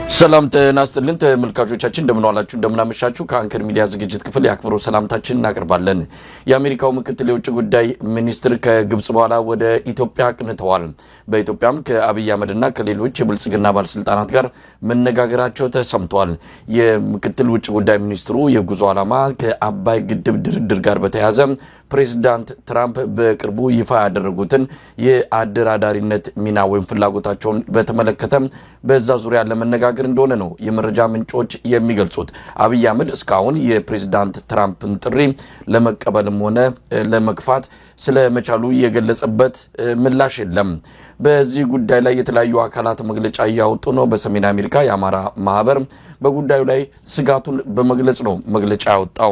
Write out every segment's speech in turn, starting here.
ሰላም ተናስተልን ተመልካቾቻችን እንደምንዋላችሁ እንደምናመሻችሁ ከአንከር ሚዲያ ዝግጅት ክፍል ያክብሮ ሰላምታችን እናቀርባለን። የአሜሪካው ምክትል የውጭ ጉዳይ ሚኒስትር ከግብጽ በኋላ ወደ ኢትዮጵያ አቅንተዋል። በኢትዮጵያም ከአብይ አህመድና ከሌሎች የብልጽግና ባለስልጣናት ጋር መነጋገራቸው ተሰምቷል። የምክትል ውጭ ጉዳይ ሚኒስትሩ የጉዞ ዓላማ ከአባይ ግድብ ድርድር ጋር በተያያዘ ፕሬዝዳንት ትራምፕ በቅርቡ ይፋ ያደረጉትን የአደራዳሪነት ሚና ወይም ፍላጎታቸውን በተመለከተ በዛ ዙሪያ ለመነጋገር እንደሆነ ነው የመረጃ ምንጮች የሚገልጹት። አብይ አህመድ እስካሁን የፕሬዝዳንት ትራምፕን ጥሪ ለመቀበልም ሆነ ለመግፋት ስለመቻሉ የገለጸበት ምላሽ የለም። በዚህ ጉዳይ ላይ የተለያዩ አካላት መግለጫ እያወጡ ነው። በሰሜን አሜሪካ የአማራ ማህበር በጉዳዩ ላይ ስጋቱን በመግለጽ ነው መግለጫ ያወጣው።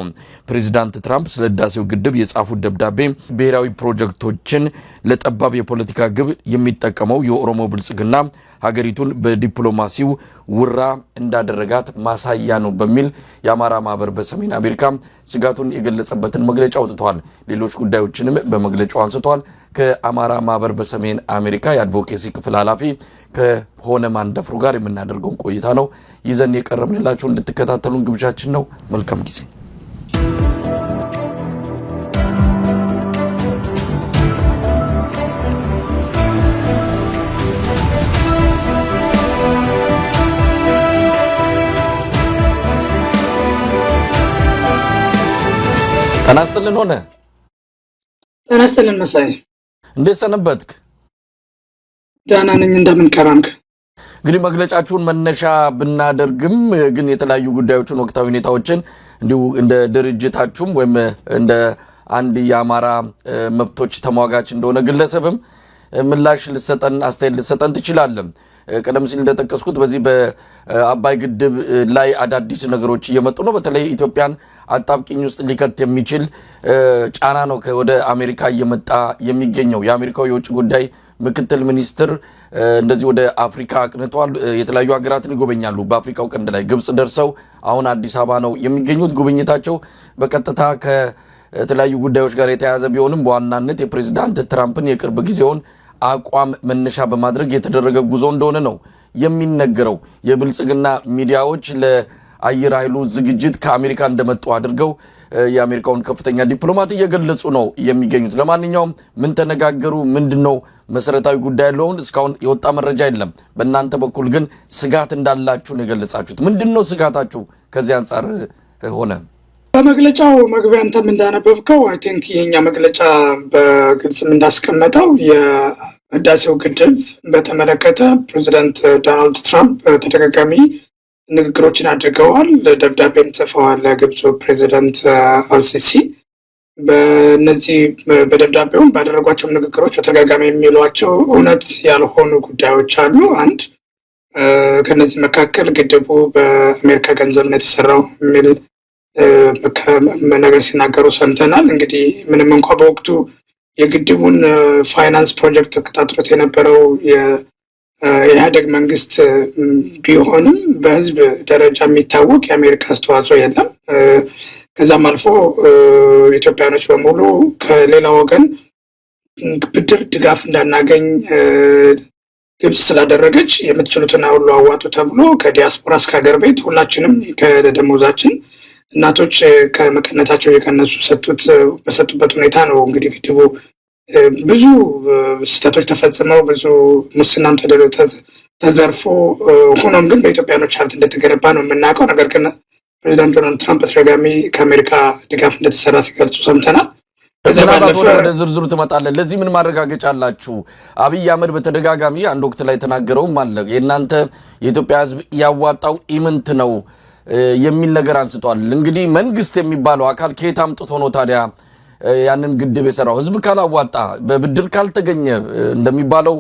ፕሬዝዳንት ትራምፕ ስለ ህዳሴው ግድብ የጻፉት ደብዳቤ ብሔራዊ ፕሮጀክቶችን ለጠባብ የፖለቲካ ግብ የሚጠቀመው የኦሮሞ ብልጽግና ሀገሪቱን በዲፕሎማሲው ውራ እንዳደረጋት ማሳያ ነው በሚል የአማራ ማህበር በሰሜን አሜሪካ ስጋቱን የገለጸበትን መግለጫ አውጥቷል። ሌሎች ጉዳዮችንም በመግለጫው አንስቷል። ከአማራ ማህበር በሰሜን አሜሪካ የአድቮኬሲ ክፍል ኃላፊ ከሆነ ማንደፍሩ ጋር የምናደርገውን ቆይታ ነው ይዘን የቀረብንላችሁ። እንድትከታተሉን ግብዣችን ነው። መልካም ጊዜ። ተናስተልን ሆነ ተናስተልን መሳይ እንዴት ሰነበትክ? ደህና ነኝ። እንደምን ከራንክ? እንግዲህ መግለጫችሁን መነሻ ብናደርግም ግን የተለያዩ ጉዳዮችን ወቅታዊ ሁኔታዎችን እንዲሁ እንደ ድርጅታችሁም ወይም እንደ አንድ የአማራ መብቶች ተሟጋች እንደሆነ ግለሰብም ምላሽ ልሰጠን አስተያየት ልሰጠን ትችላለህ። ቀደም ሲል እንደተጠቀስኩት በዚህ በአባይ ግድብ ላይ አዳዲስ ነገሮች እየመጡ ነው። በተለይ ኢትዮጵያን አጣብቂኝ ውስጥ ሊከት የሚችል ጫና ነው ወደ አሜሪካ እየመጣ የሚገኘው። የአሜሪካው የውጭ ጉዳይ ምክትል ሚኒስትር እንደዚህ ወደ አፍሪካ አቅንተዋል። የተለያዩ ሀገራትን ይጎበኛሉ። በአፍሪካው ቀንድ ላይ ግብጽ ደርሰው አሁን አዲስ አበባ ነው የሚገኙት። ጉብኝታቸው በቀጥታ ከተለያዩ ጉዳዮች ጋር የተያያዘ ቢሆንም በዋናነት የፕሬዝዳንት ትራምፕን የቅርብ ጊዜውን አቋም መነሻ በማድረግ የተደረገ ጉዞ እንደሆነ ነው የሚነገረው። የብልጽግና ሚዲያዎች ለአየር ኃይሉ ዝግጅት ከአሜሪካ እንደመጡ አድርገው የአሜሪካውን ከፍተኛ ዲፕሎማት እየገለጹ ነው የሚገኙት። ለማንኛውም ምን ተነጋገሩ? ምንድነው መሰረታዊ ጉዳይ ያለውን እስካሁን የወጣ መረጃ የለም። በእናንተ በኩል ግን ስጋት እንዳላችሁ ነው የገለጻችሁት። ምንድነው ስጋታችሁ? ከዚህ አንጻር ሆነ በመግለጫው መግቢያ አንተም እንዳነበብከው አይ ቲንክ የኛ መግለጫ በግልጽም እንዳስቀመጠው የህዳሴው ግድብ በተመለከተ ፕሬዚዳንት ዶናልድ ትራምፕ ተደጋጋሚ ንግግሮችን አድርገዋል። ደብዳቤም ጽፈዋል ለግብፁ ፕሬዚዳንት አልሲሲ። በእነዚህ በደብዳቤውም ባደረጓቸው ንግግሮች በተደጋጋሚ የሚሏቸው እውነት ያልሆኑ ጉዳዮች አሉ። አንድ ከነዚህ መካከል ግድቡ በአሜሪካ ገንዘብ ነው የተሰራው የሚል ነገር ሲናገሩ ሰምተናል። እንግዲህ ምንም እንኳ በወቅቱ የግድቡን ፋይናንስ ፕሮጀክት ተከታትሎት የነበረው የኢህአዴግ መንግስት ቢሆንም በህዝብ ደረጃ የሚታወቅ የአሜሪካ አስተዋጽኦ የለም። ከዛም አልፎ ኢትዮጵያኖች በሙሉ ከሌላ ወገን ብድር ድጋፍ እንዳናገኝ ግብጽ ስላደረገች የምትችሉትን ሁሉ አዋጡ ተብሎ ከዲያስፖራ እስከ ሀገር ቤት ሁላችንም ከደሞዛችን እናቶች ከመቀነታቸው የቀነሱ በሰጡበት ሁኔታ ነው። እንግዲህ ግድቡ ብዙ ስህተቶች ተፈጽመው ብዙ ሙስናም ተዘርፎ ሆኖም ግን በኢትዮጵያኖች ሀብት እንደተገነባ ነው የምናውቀው። ነገር ግን ፕሬዚዳንት ዶናልድ ትራምፕ በተደጋጋሚ ከአሜሪካ ድጋፍ እንደተሰራ ሲገልጹ ሰምተናል። ወደ ዝርዝሩ ትመጣለን። ለዚህ ምን ማረጋገጫ አላችሁ? አብይ አህመድ በተደጋጋሚ አንድ ወቅት ላይ ተናገረውም አለ የእናንተ የኢትዮጵያ ህዝብ ያዋጣው ኢምንት ነው የሚል ነገር አንስቷል። እንግዲህ መንግስት የሚባለው አካል ከየት አምጥቶ ነው ታዲያ ያንን ግድብ የሰራው? ህዝብ ካላዋጣ በብድር ካልተገኘ እንደሚባለው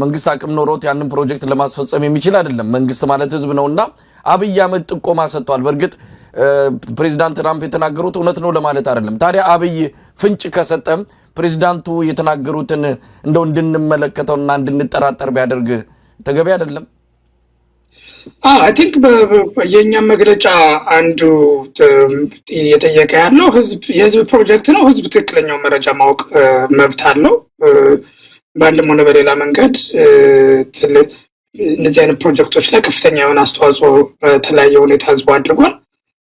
መንግስት አቅም ኖሮት ያንን ፕሮጀክት ለማስፈጸም የሚችል አይደለም። መንግስት ማለት ህዝብ ነውና አብይ አህመድ ጥቆማ ሰጥቷል። በእርግጥ ፕሬዝዳንት ትራምፕ የተናገሩት እውነት ነው ለማለት አይደለም። ታዲያ አብይ ፍንጭ ከሰጠ ፕሬዝዳንቱ የተናገሩትን እንደው እንድንመለከተውና እንድንጠራጠር ቢያደርግ ተገቢ አይደለም? አይ ቲንክ የእኛም መግለጫ አንዱ እየጠየቀ ያለው የህዝብ ፕሮጀክት ነው። ህዝብ ትክክለኛው መረጃ ማወቅ መብት አለው። በአንድም ሆነ በሌላ መንገድ እንደዚህ አይነት ፕሮጀክቶች ላይ ከፍተኛ የሆነ አስተዋጽኦ በተለያየ ሁኔታ ህዝቡ አድርጓል።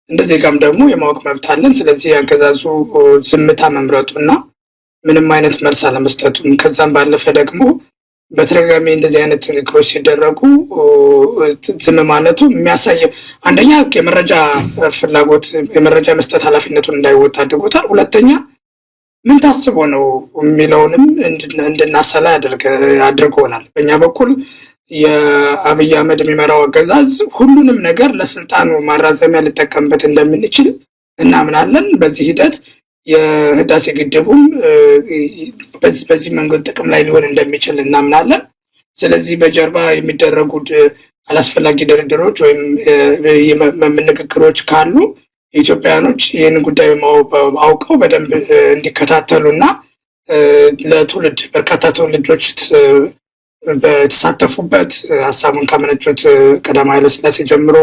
እንደዚህ ጋም ደግሞ የማወቅ መብት አለን። ስለዚህ ያገዛዙ ዝምታ መምረጡና ምንም አይነት መልስ አለመስጠቱም ከዛም ባለፈ ደግሞ በተደጋጋሚ እንደዚህ አይነት ንግግሮች ሲደረጉ ዝም ማለቱ የሚያሳየው አንደኛ የመረጃ ፍላጎት የመረጃ መስጠት ኃላፊነቱን እንዳይወጣ አድርጎታል። ሁለተኛ ምን ታስቦ ነው የሚለውንም እንድናሰላ አድርጎናል። በእኛ በኩል የአብይ አህመድ የሚመራው አገዛዝ ሁሉንም ነገር ለስልጣኑ ማራዘሚያ ሊጠቀምበት እንደምንችል እናምናለን። በዚህ ሂደት የህዳሴ ግድቡም በዚህ መንገድ ጥቅም ላይ ሊሆን እንደሚችል እናምናለን። ስለዚህ በጀርባ የሚደረጉ አላስፈላጊ ድርድሮች ወይም ንግግሮች ካሉ ኢትዮጵያኖች ይህን ጉዳይ አውቀው በደንብ እንዲከታተሉና ለትውልድ በርካታ ትውልዶች በተሳተፉበት ሀሳቡን ካመነጩት ቀዳማዊ ኃይለ ሥላሴ ጀምሮ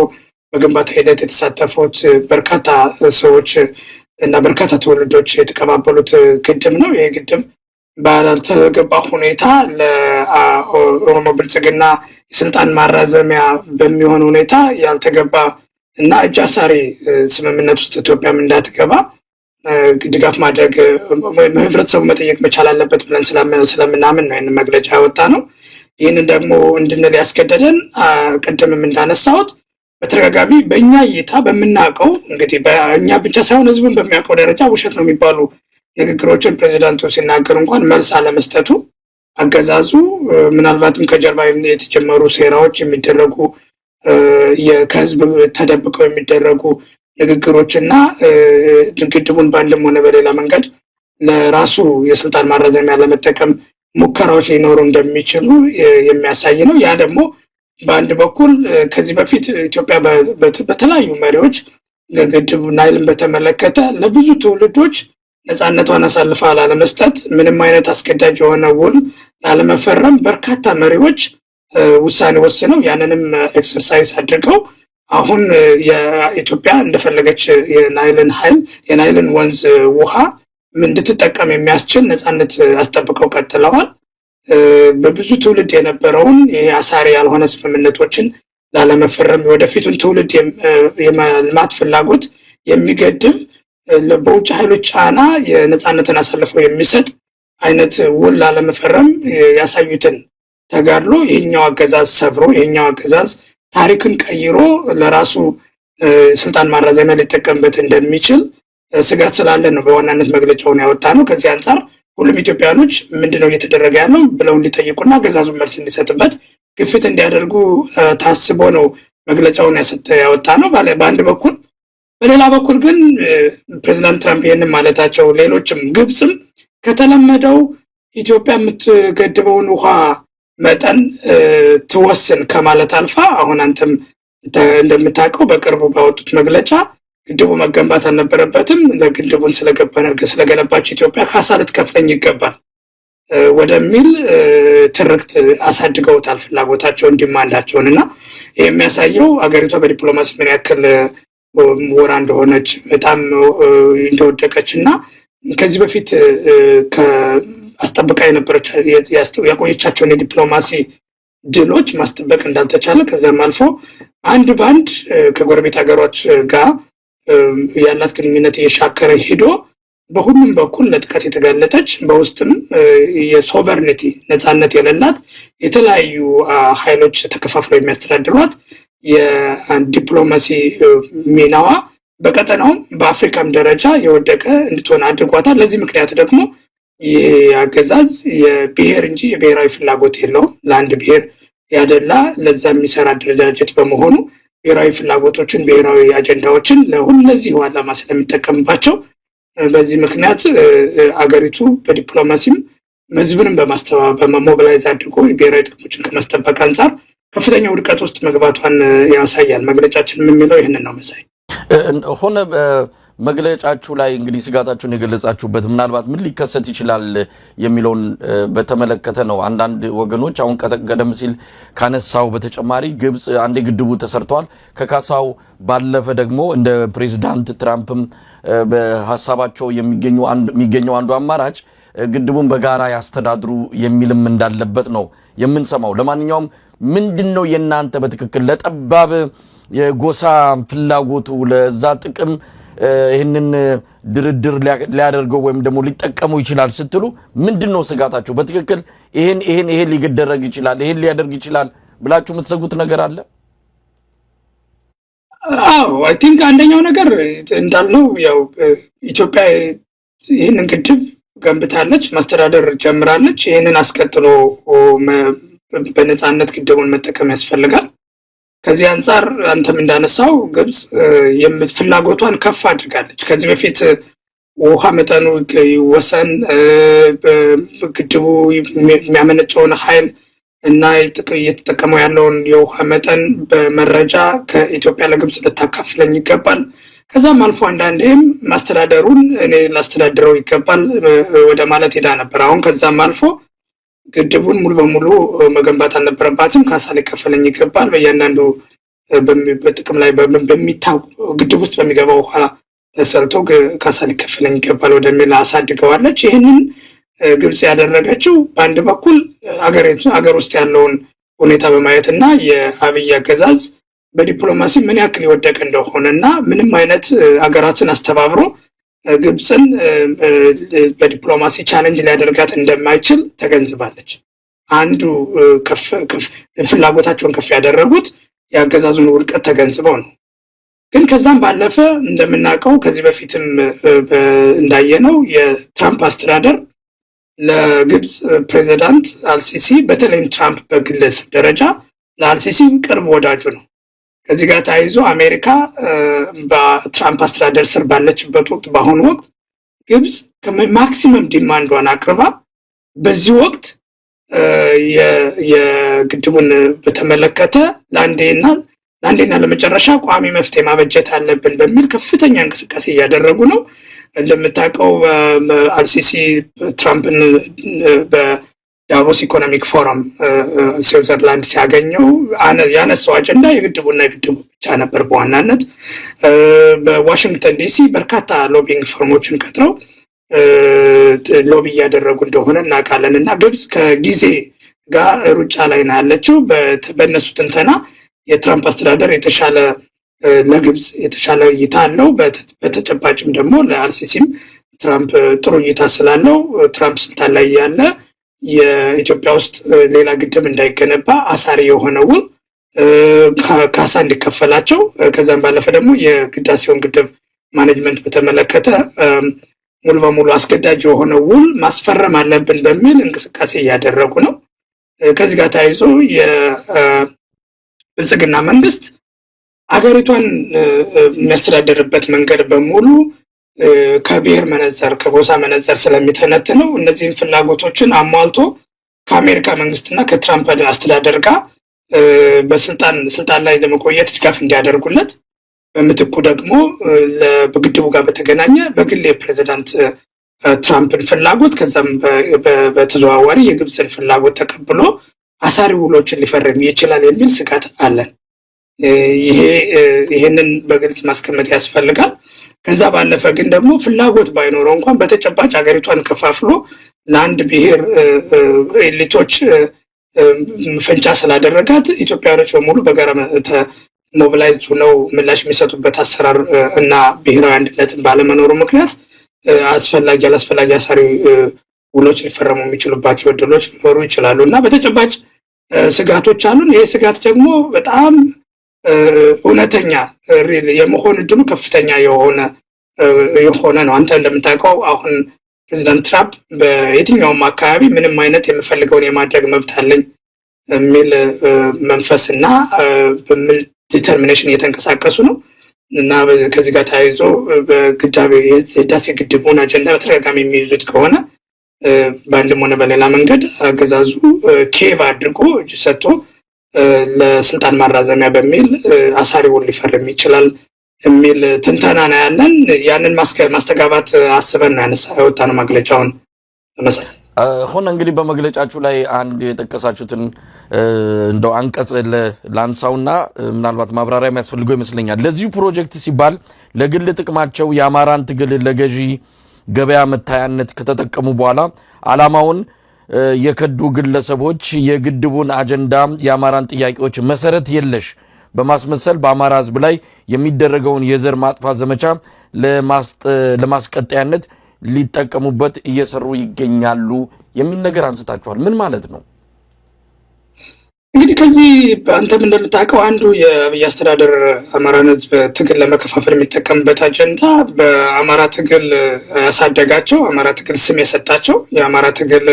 በግንባታ ሂደት የተሳተፉት በርካታ ሰዎች እና በርካታ ትውልዶች የተቀባበሉት ግድብ ነው። ይህ ግድብ ባልተገባ ሁኔታ ለኦሮሞ ብልጽግና የስልጣን ማራዘሚያ በሚሆን ሁኔታ ያልተገባ እና እጅ አሳሪ ስምምነት ውስጥ ኢትዮጵያም እንዳትገባ ድጋፍ ማድረግ ህብረተሰቡ መጠየቅ መቻል አለበት ብለን ስለምናምን ነው ይህንን መግለጫ ያወጣ ነው። ይህንን ደግሞ እንድንል ያስገደደን ቅድምም እንዳነሳሁት በተደጋጋሚ በእኛ እይታ በምናውቀው እንግዲህ በእኛ ብቻ ሳይሆን ህዝብን በሚያውቀው ደረጃ ውሸት ነው የሚባሉ ንግግሮችን ፕሬዚዳንቱ ሲናገሩ እንኳን መልስ አለመስጠቱ አገዛዙ ምናልባትም ከጀርባ የተጀመሩ ሴራዎች የሚደረጉ ከህዝብ ተደብቀው የሚደረጉ ንግግሮችና ግድቡን በአንድም ሆነ በሌላ መንገድ ለራሱ የስልጣን ማራዘሚያ ለመጠቀም ሙከራዎች ሊኖሩ እንደሚችሉ የሚያሳይ ነው። ያ ደግሞ በአንድ በኩል ከዚህ በፊት ኢትዮጵያ በተለያዩ መሪዎች ግድብ ናይልን በተመለከተ ለብዙ ትውልዶች ነፃነቷን አሳልፋ ላለመስጠት ምንም አይነት አስገዳጅ የሆነ ውል ላለመፈረም በርካታ መሪዎች ውሳኔ ወስነው ያንንም ኤክሰርሳይዝ አድርገው አሁን የኢትዮጵያ እንደፈለገች የናይልን ወንዝ ውሃ እንድትጠቀም የሚያስችል ነፃነት አስጠብቀው ቀጥለዋል። በብዙ ትውልድ የነበረውን የአሳሪ ያልሆነ ስምምነቶችን ላለመፈረም ወደፊቱን ትውልድ የልማት ፍላጎት የሚገድብ በውጭ ኃይሎች ጫና የነፃነትን አሳልፈው የሚሰጥ አይነት ውል ላለመፈረም ያሳዩትን ተጋድሎ ይህኛው አገዛዝ ሰብሮ ይህኛው አገዛዝ ታሪክን ቀይሮ ለራሱ ስልጣን ማራዘሚያ ሊጠቀምበት እንደሚችል ስጋት ስላለ ነው በዋናነት መግለጫውን ያወጣ ነው። ከዚህ አንጻር ሁሉም ኢትዮጵያኖች ምንድነው እየተደረገ ያለው ብለው እንዲጠይቁና አገዛዙን መልስ እንዲሰጥበት ግፊት እንዲያደርጉ ታስቦ ነው መግለጫውን ያወጣ ነው በአንድ በኩል። በሌላ በኩል ግን ፕሬዚዳንት ትራምፕ ይህንን ማለታቸው ሌሎችም ግብፅም ከተለመደው ኢትዮጵያ የምትገድበውን ውሃ መጠን ትወስን ከማለት አልፋ አሁን አንተም እንደምታውቀው በቅርቡ ባወጡት መግለጫ ግድቡ መገንባት አልነበረበትም፣ ለግድቡን ስለገነባች ኢትዮጵያ ካሳ ልትከፍለኝ ይገባል ወደሚል ትርክት አሳድገውታል ፍላጎታቸውን ዲማንዳቸውን። እና ይህ የሚያሳየው አገሪቷ በዲፕሎማሲ ምን ያክል ወራ እንደሆነች በጣም እንደወደቀች እና ከዚህ በፊት አስጠብቃ የነበረች ያቆየቻቸውን የዲፕሎማሲ ድሎች ማስጠበቅ እንዳልተቻለ ከዛም አልፎ አንድ ባንድ ከጎረቤት ሀገሮች ጋር ያላት ግንኙነት እየሻከረ ሄዶ በሁሉም በኩል ለጥቃት የተጋለጠች በውስጥም የሶቨርኒቲ ነፃነት የሌላት የተለያዩ ኃይሎች ተከፋፍለው የሚያስተዳድሯት የዲፕሎማሲ ሚናዋ በቀጠናውም በአፍሪካም ደረጃ የወደቀ እንድትሆን አድርጓታል። ለዚህ ምክንያት ደግሞ የአገዛዝ የብሔር እንጂ የብሔራዊ ፍላጎት የለውም። ለአንድ ብሔር ያደላ ለዛ የሚሰራ አደረጃጀት በመሆኑ ብሔራዊ ፍላጎቶችን ብሔራዊ አጀንዳዎችን ለዚህ ዓላማ ስለሚጠቀምባቸው በዚህ ምክንያት አገሪቱ በዲፕሎማሲም ህዝብንም በሞቢላይዝ አድርጎ ብሔራዊ ጥቅሞችን ከመስጠበቅ አንጻር ከፍተኛ ውድቀት ውስጥ መግባቷን ያሳያል። መግለጫችን የሚለው ይህንን ነው መሳይ ሆነ መግለጫችሁ ላይ እንግዲህ ስጋታችሁን የገለጻችሁበት ምናልባት ምን ሊከሰት ይችላል የሚለውን በተመለከተ ነው። አንዳንድ ወገኖች አሁን ቀደም ሲል ካነሳው በተጨማሪ ግብፅ አንዴ ግድቡ ተሰርቷል ከካሳው ባለፈ ደግሞ እንደ ፕሬዚዳንት ትራምፕም በሐሳባቸው የሚገኘው አንዱ አማራጭ ግድቡን በጋራ ያስተዳድሩ የሚልም እንዳለበት ነው የምንሰማው። ለማንኛውም ምንድነው የናንተ በትክክል ለጠባብ የጎሳ ፍላጎቱ ለዛ ጥቅም ይሄንን ድርድር ሊያደርገው ወይም ደግሞ ሊጠቀሙ ይችላል ስትሉ ምንድነው ስጋታችሁ በትክክል ይሄን ሊገደረግ ይችላል ይሄን ሊያደርግ ይችላል ብላችሁ የምትሰጉት ነገር አለ? አይ ቲንክ አንደኛው ነገር እንዳልነው ያው ኢትዮጵያ ይሄንን ግድብ ገንብታለች ማስተዳደር ጀምራለች ይሄንን አስቀጥሎ በነፃነት ግድቡን መጠቀም ያስፈልጋል ከዚህ አንፃር አንተም እንዳነሳው ግብጽ ፍላጎቷን ከፍ አድርጋለች ከዚህ በፊት ውሃ መጠኑ ይወሰን ግድቡ የሚያመነጨውን ኃይል እና እየተጠቀመው ያለውን የውሃ መጠን በመረጃ ከኢትዮጵያ ለግብጽ ልታካፍለኝ ይገባል ከዛም አልፎ አንዳንዴም ማስተዳደሩን እኔ ላስተዳድረው ይገባል ወደ ማለት ሄዳ ነበር አሁን ከዛም አልፎ ግድቡን ሙሉ በሙሉ መገንባት አልነበረባትም ካሳ ሊከፈለኝ ይገባል በእያንዳንዱ በጥቅም ላይ በሚታው ግድብ ውስጥ በሚገባው ውሃ ተሰልቶ ካሳ ሊከፈለኝ ይገባል ወደሚል አሳድገዋለች ይሄንን ግብጽ ያደረገችው በአንድ በኩል አገር ውስጥ ያለውን ሁኔታ በማየትና የአብይ አገዛዝ በዲፕሎማሲ ምን ያክል ይወደቅ እንደሆነና ምንም አይነት አገራትን አስተባብሮ ግብጽን በዲፕሎማሲ ቻሌንጅ ሊያደርጋት እንደማይችል ተገንዝባለች አንዱ ፍላጎታቸውን ከፍ ያደረጉት ያገዛዙን ውድቀት ተገንዝበው ነው ግን ከዛም ባለፈ እንደምናውቀው ከዚህ በፊትም እንዳየነው የትራምፕ አስተዳደር ለግብጽ ፕሬዝዳንት አልሲሲ በተለይም ትራምፕ በግለሰብ ደረጃ ለአልሲሲ ቅርብ ወዳጁ ነው ከዚህ ጋር ታይዞ አሜሪካ በትራምፕ አስተዳደር ስር ባለችበት ወቅት በአሁኑ ወቅት ግብጽ ከማክሲመም ዲማንዷን አቅርባ በዚህ ወቅት የግድቡን በተመለከተ ለአንዴና ለመጨረሻ ቋሚ መፍትሄ ማበጀት አለብን በሚል ከፍተኛ እንቅስቃሴ እያደረጉ ነው እንደምታውቀው አልሲሲ ትራምፕን በዳቮስ ኢኮኖሚክ ፎረም ስዊዘርላንድ ሲያገኘው ያነሳው አጀንዳ የግድቡ ብቻ ነበር በዋናነት በዋሽንግተን ዲሲ በርካታ ሎቢንግ ፈርሞችን ቀጥረው ሎቢ እያደረጉ እንደሆነ እናውቃለን እና ግብጽ ከጊዜ ጋር ሩጫ ላይ ነው ያለችው በእነሱ ትንተና የትራምፕ አስተዳደር የተሻለ ለግብጽ የተሻለ እይታ አለው በተጨባጭም ደግሞ ለአልሲሲም ትራምፕ ጥሩ እይታ ስላለው ትራምፕ ስልጣን ላይ ያለ የኢትዮጵያ ውስጥ ሌላ ግድብ እንዳይገነባ አሳሪ የሆነው ካሳ እንዲከፈላቸው ከዛም ባለፈ ደግሞ የግዳሴውን ግድብ ማኔጅመንት በተመለከተ ሙሉ በሙሉ አስገዳጅ የሆነው ውል ማስፈረም አለብን በሚል እንቅስቃሴ እያደረጉ ነው ከዚህ ጋር ታይዞ የብልጽግና መንግስት አገሪቷን የሚያስተዳድርበት መንገድ በሙሉ ከብሔር መነጽር ከጎሳ መነጽር ስለሚተነተነው እነዚህን ፍላጎቶችን አሟልቶ ከአሜሪካ መንግስትና ከትራምፕ አስተዳደር ጋር በስልጣን ላይ ለመቆየት ድጋፍ እንዲያደርጉለት በምትኩ ደግሞ በግድቡ ጋር በተገናኘ በግል የፕሬዝዳንት ትራምፕን ፍላጎት ከዛም በተዘዋዋሪ የግብጽን ፍላጎት ተቀብሎ አሳሪ ውሎችን ሊፈርም ይችላል የሚል ስጋት አለን ይሄንን በግልጽ ማስቀመጥ ያስፈልጋል ከዛ ባለፈ ግን ደግሞ ፍላጎት ባይኖረው እንኳን በተጨባጭ አገሪቷን ከፋፍሎ ለአንድ ብሔር ኤሊቶች ፈንጫ ስላደረጋት ኢትዮጵያኖች በሙሉ በጋራ ሞቢላይዝ ሆነው ምላሽ የሚሰጡበት አሰራር እና ብሔራዊ አንድነትን ባለመኖሩ ምክንያት አላስፈላጊ አሳሪ ውሎች ሊፈረሙ የሚችሉባቸው እድሎች ሊኖሩ ይችላሉ እና በተጨባጭ ስጋቶች አሉን ይሄ ስጋት ደግሞ በጣም እውነተኛ የመሆን እድሉ ከፍተኛ የሆነ ነው አንተ እንደምታውቀው አሁን ፕሬዝዳንት ትራምፕ በየትኛውም አካባቢ ምንም አይነት የምፈልገውን የማድረግ መብት አለኝ የሚል መንፈስና በሚል ዲተርሚኔሽን እየተንቀሳቀሱ ነው እና ከዚህ ጋር ተያይዞ የህዳሴ ግድቡን አጀንዳ በተደጋጋሚ የሚይዙት ከሆነ በአንድም ሆነ በሌላ መንገድ አገዛዙ ኬቭ አድርጎ እጅ ሰጥቶ ለስልጣን ማራዘሚያ በሚል አሳሪ ውል ሊፈርም ይችላል የሚል ትንተና ነው ያለን ያንን ማስተጋባት አስበን ያወጣነው መግለጫውን ተመሳሳይ ሆነ እንግዲህ በመግለጫችሁ ላይ አንድ የጠቀሳችሁትን እንደው አንቀጽ ላንሳውና ምናልባት ማብራሪያ የሚያስፈልገው ይመስለኛል ለዚሁ ፕሮጀክት ሲባል ለግል ጥቅማቸው የአማራን ትግል ለገዢ ገበያ መታያነት ከተጠቀሙ በኋላ አላማውን የከዱ ግለሰቦች የግድቡን አጀንዳ የአማራን ጥያቄዎች መሰረት የለሽ በማስመሰል በአማራ ህዝብ ላይ የሚደረገውን የዘር ማጥፋት ዘመቻ ለማስቀጠያነት ሊጠቀሙበት እየሰሩ ይገኛሉ የሚል ነገር አንስታችኋል። ምን ማለት ነው? እንግዲህ ከዚህ አንተም እንደምታውቀው አንዱ የአስተዳደር አማራን ህዝብ ትግል ለመከፋፈል የሚጠቀምበት አጀንዳ በአማራ ትግል ያሳደጋቸው አማራ ትግል ስም የሰጣቸው የአማራ ትግል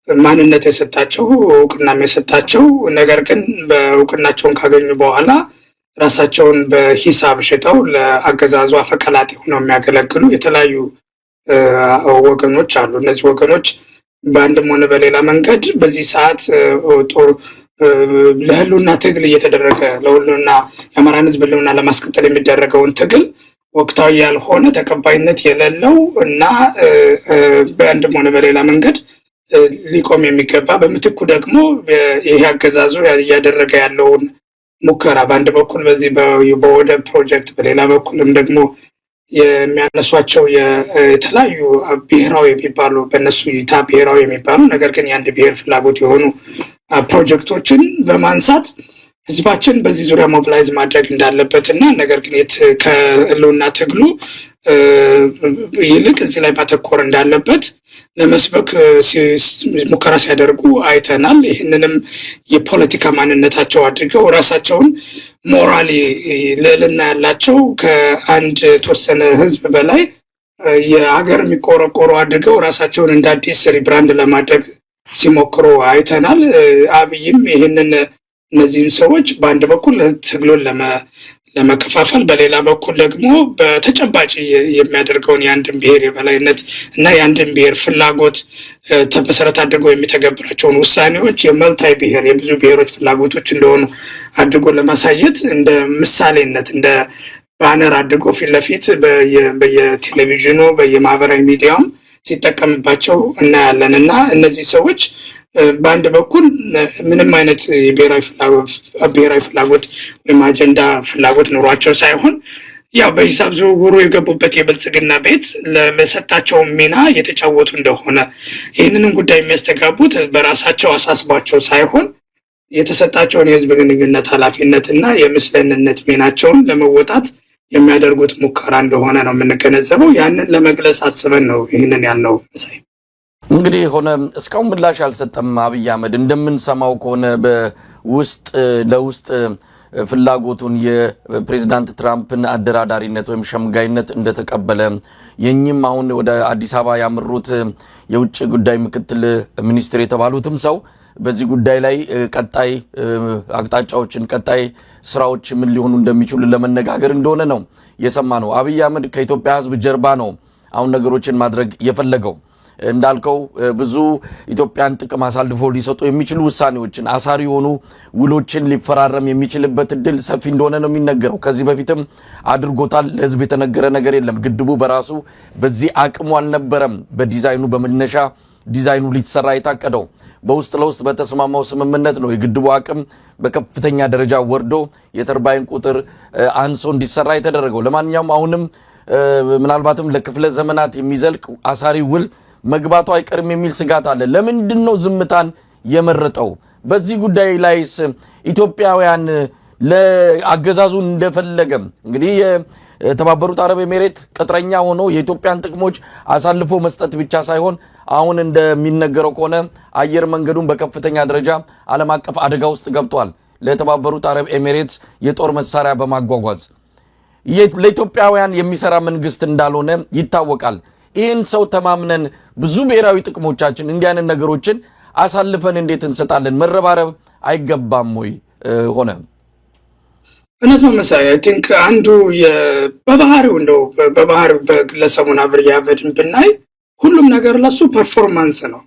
ማንነት የሰጣቸው እውቅናም የሰጣቸው ነገር ግን በእውቅናቸውን ካገኙ በኋላ ራሳቸውን በሂሳብ ሽጠው ለአገዛዙ አፈቀላጤ ሆነው የሚያገለግሉ የተለያዩ ወገኖች አሉ። እነዚህ ወገኖች በአንድም ሆነ በሌላ መንገድ በዚህ ሰዓት ጦር ለህልውና ትግል እየተደረገ ለሁሉና የአማራን ህዝብ ህልውና ለማስቀጠል የሚደረገውን ትግል ወቅታዊ ያልሆነ ተቀባይነት የሌለው እና በአንድም ሆነ በሌላ መንገድ ሊቆም የሚገባ በምትኩ ደግሞ ይሄ አገዛዙ እያደረገ ያለውን ሙከራ በአንድ በኩል በዚህ በወደብ ፕሮጀክት በሌላ በኩልም ደግሞ የሚያነሷቸው የተለያዩ ብሔራዊ የሚባሉ በእነሱ እይታ ብሔራዊ የሚባሉ ነገር ግን የአንድ ብሔር ፍላጎት የሆኑ ፕሮጀክቶችን በማንሳት ህዝባችን በዚህ ዙሪያ ሞቢላይዝ ማድረግ እንዳለበት እና ነገር ግን ከህልውና ትግሉ ይልቅ እዚህ ላይ ማተኮር እንዳለበት ለመስበክ ሙከራ ሲያደርጉ አይተናል። ይህንንም የፖለቲካ ማንነታቸው አድርገው ራሳቸውን ሞራሊ ልዕልና ያላቸው ከአንድ ተወሰነ ህዝብ በላይ የሀገር የሚቆረቆሩ አድርገው ራሳቸውን እንደ አዲስ ሪብራንድ ለማድረግ ሲሞክሩ አይተናል። አብይም ይህንን እነዚህን ሰዎች በአንድ በኩል ትግሉን ለመከፋፈል በሌላ በኩል ደግሞ በተጨባጭ የሚያደርገውን የአንድን ብሔር የበላይነት እና የአንድን ብሔር ፍላጎት መሰረት አድርገው የሚተገብራቸውን ውሳኔዎች የመልታይ ብሔር የብዙ ብሔሮች ፍላጎቶች እንደሆኑ አድርጎ ለማሳየት እንደ ምሳሌነት እንደ ባነር አድርጎ ፊት ለፊት በየቴሌቪዥኑ በየማህበራዊ ሚዲያውም ሲጠቀምባቸው እናያለን እና እነዚህ ሰዎች በአንድ በኩል ምንም አይነት ብሔራዊ ፍላጎት ወይም አጀንዳ ፍላጎት ኑሯቸው ሳይሆን ያው በሂሳብ ዝውውሩ የገቡበት የብልጽግና ቤት ለሰጣቸው ሚና የተጫወቱ እንደሆነ ይህንንም ጉዳይ የሚያስተጋቡት በራሳቸው አሳስቧቸው ሳይሆን የተሰጣቸውን የህዝብ ግንኙነት ኃላፊነትና የምስለንነት ሚናቸውን ለመወጣት የሚያደርጉት ሙከራ እንደሆነ ነው የምንገነዘበው። ያንን ለመግለጽ አስበን ነው ይህንን ያልነው። መሳይ እንግዲህ ሆነ እስካሁን ምላሽ አልሰጠም አብይ አህመድ። እንደምንሰማው ከሆነ በውስጥ ለውስጥ ፍላጎቱን የፕሬዝዳንት ትራምፕን አደራዳሪነት ወይም ሸምጋይነት እንደተቀበለ የኝም አሁን ወደ አዲስ አበባ ያመሩት የውጭ ጉዳይ ምክትል ሚኒስትር የተባሉትም ሰው በዚህ ጉዳይ ላይ ቀጣይ አቅጣጫዎችን ቀጣይ ስራዎች ምን ሊሆኑ እንደሚችሉ ለመነጋገር እንደሆነ ነው የሰማነው። አብይ አህመድ ከኢትዮጵያ ህዝብ ጀርባ ነው አሁን ነገሮችን ማድረግ የፈለገው። እንዳልከው ብዙ ኢትዮጵያን ጥቅም አሳልፈው ሊሰጡ የሚችሉ ውሳኔዎችን አሳሪ የሆኑ ውሎችን ሊፈራረም የሚችልበት እድል ሰፊ እንደሆነ ነው የሚነገረው። ከዚህ በፊትም አድርጎታል። ለህዝብ የተነገረ ነገር የለም። ግድቡ በራሱ በዚህ አቅሙ አልነበረም። በዲዛይኑ በመነሻ ዲዛይኑ ሊሰራ የታቀደው በውስጥ ለውስጥ በተስማማው ስምምነት ነው የግድቡ አቅም በከፍተኛ ደረጃ ወርዶ የተርባይን ቁጥር አንሶ እንዲሰራ የተደረገው። ለማንኛውም አሁንም ምናልባትም ለክፍለ ዘመናት የሚዘልቅ አሳሪ ውል መግባቱ አይቀርም የሚል ስጋት አለ። ለምንድነው ዝምታን የመረጠው? በዚህ ጉዳይ ላይስ ኢትዮጵያውያን ለአገዛዙ እንደፈለገ እንግዲህ የተባበሩት አረብ ኤሚሬት ቅጥረኛ ሆኖ የኢትዮጵያን ጥቅሞች አሳልፎ መስጠት ብቻ ሳይሆን አሁን እንደሚነገረው ከሆነ አየር መንገዱን በከፍተኛ ደረጃ ዓለም አቀፍ አደጋ ውስጥ ገብቷል። ለተባበሩት አረብ ኤሚሬትስ የጦር መሳሪያ በማጓጓዝ ለኢትዮጵያውያን የሚሰራ መንግስት እንዳልሆነ ይታወቃል። ይህን ሰው ተማምነን ብዙ ብሔራዊ ጥቅሞቻችን እንዲያንን ነገሮችን አሳልፈን እንዴት እንሰጣለን? መረባረብ አይገባም ወይ? ሆነ እውነት ነው መሳይ። አይ ቲንክ አንዱ በባህሪው እንደው በባህሪው በግለሰቡን አብይ አህመድን ብናይ ሁሉም ነገር ለሱ ፐርፎርማንስ ነው።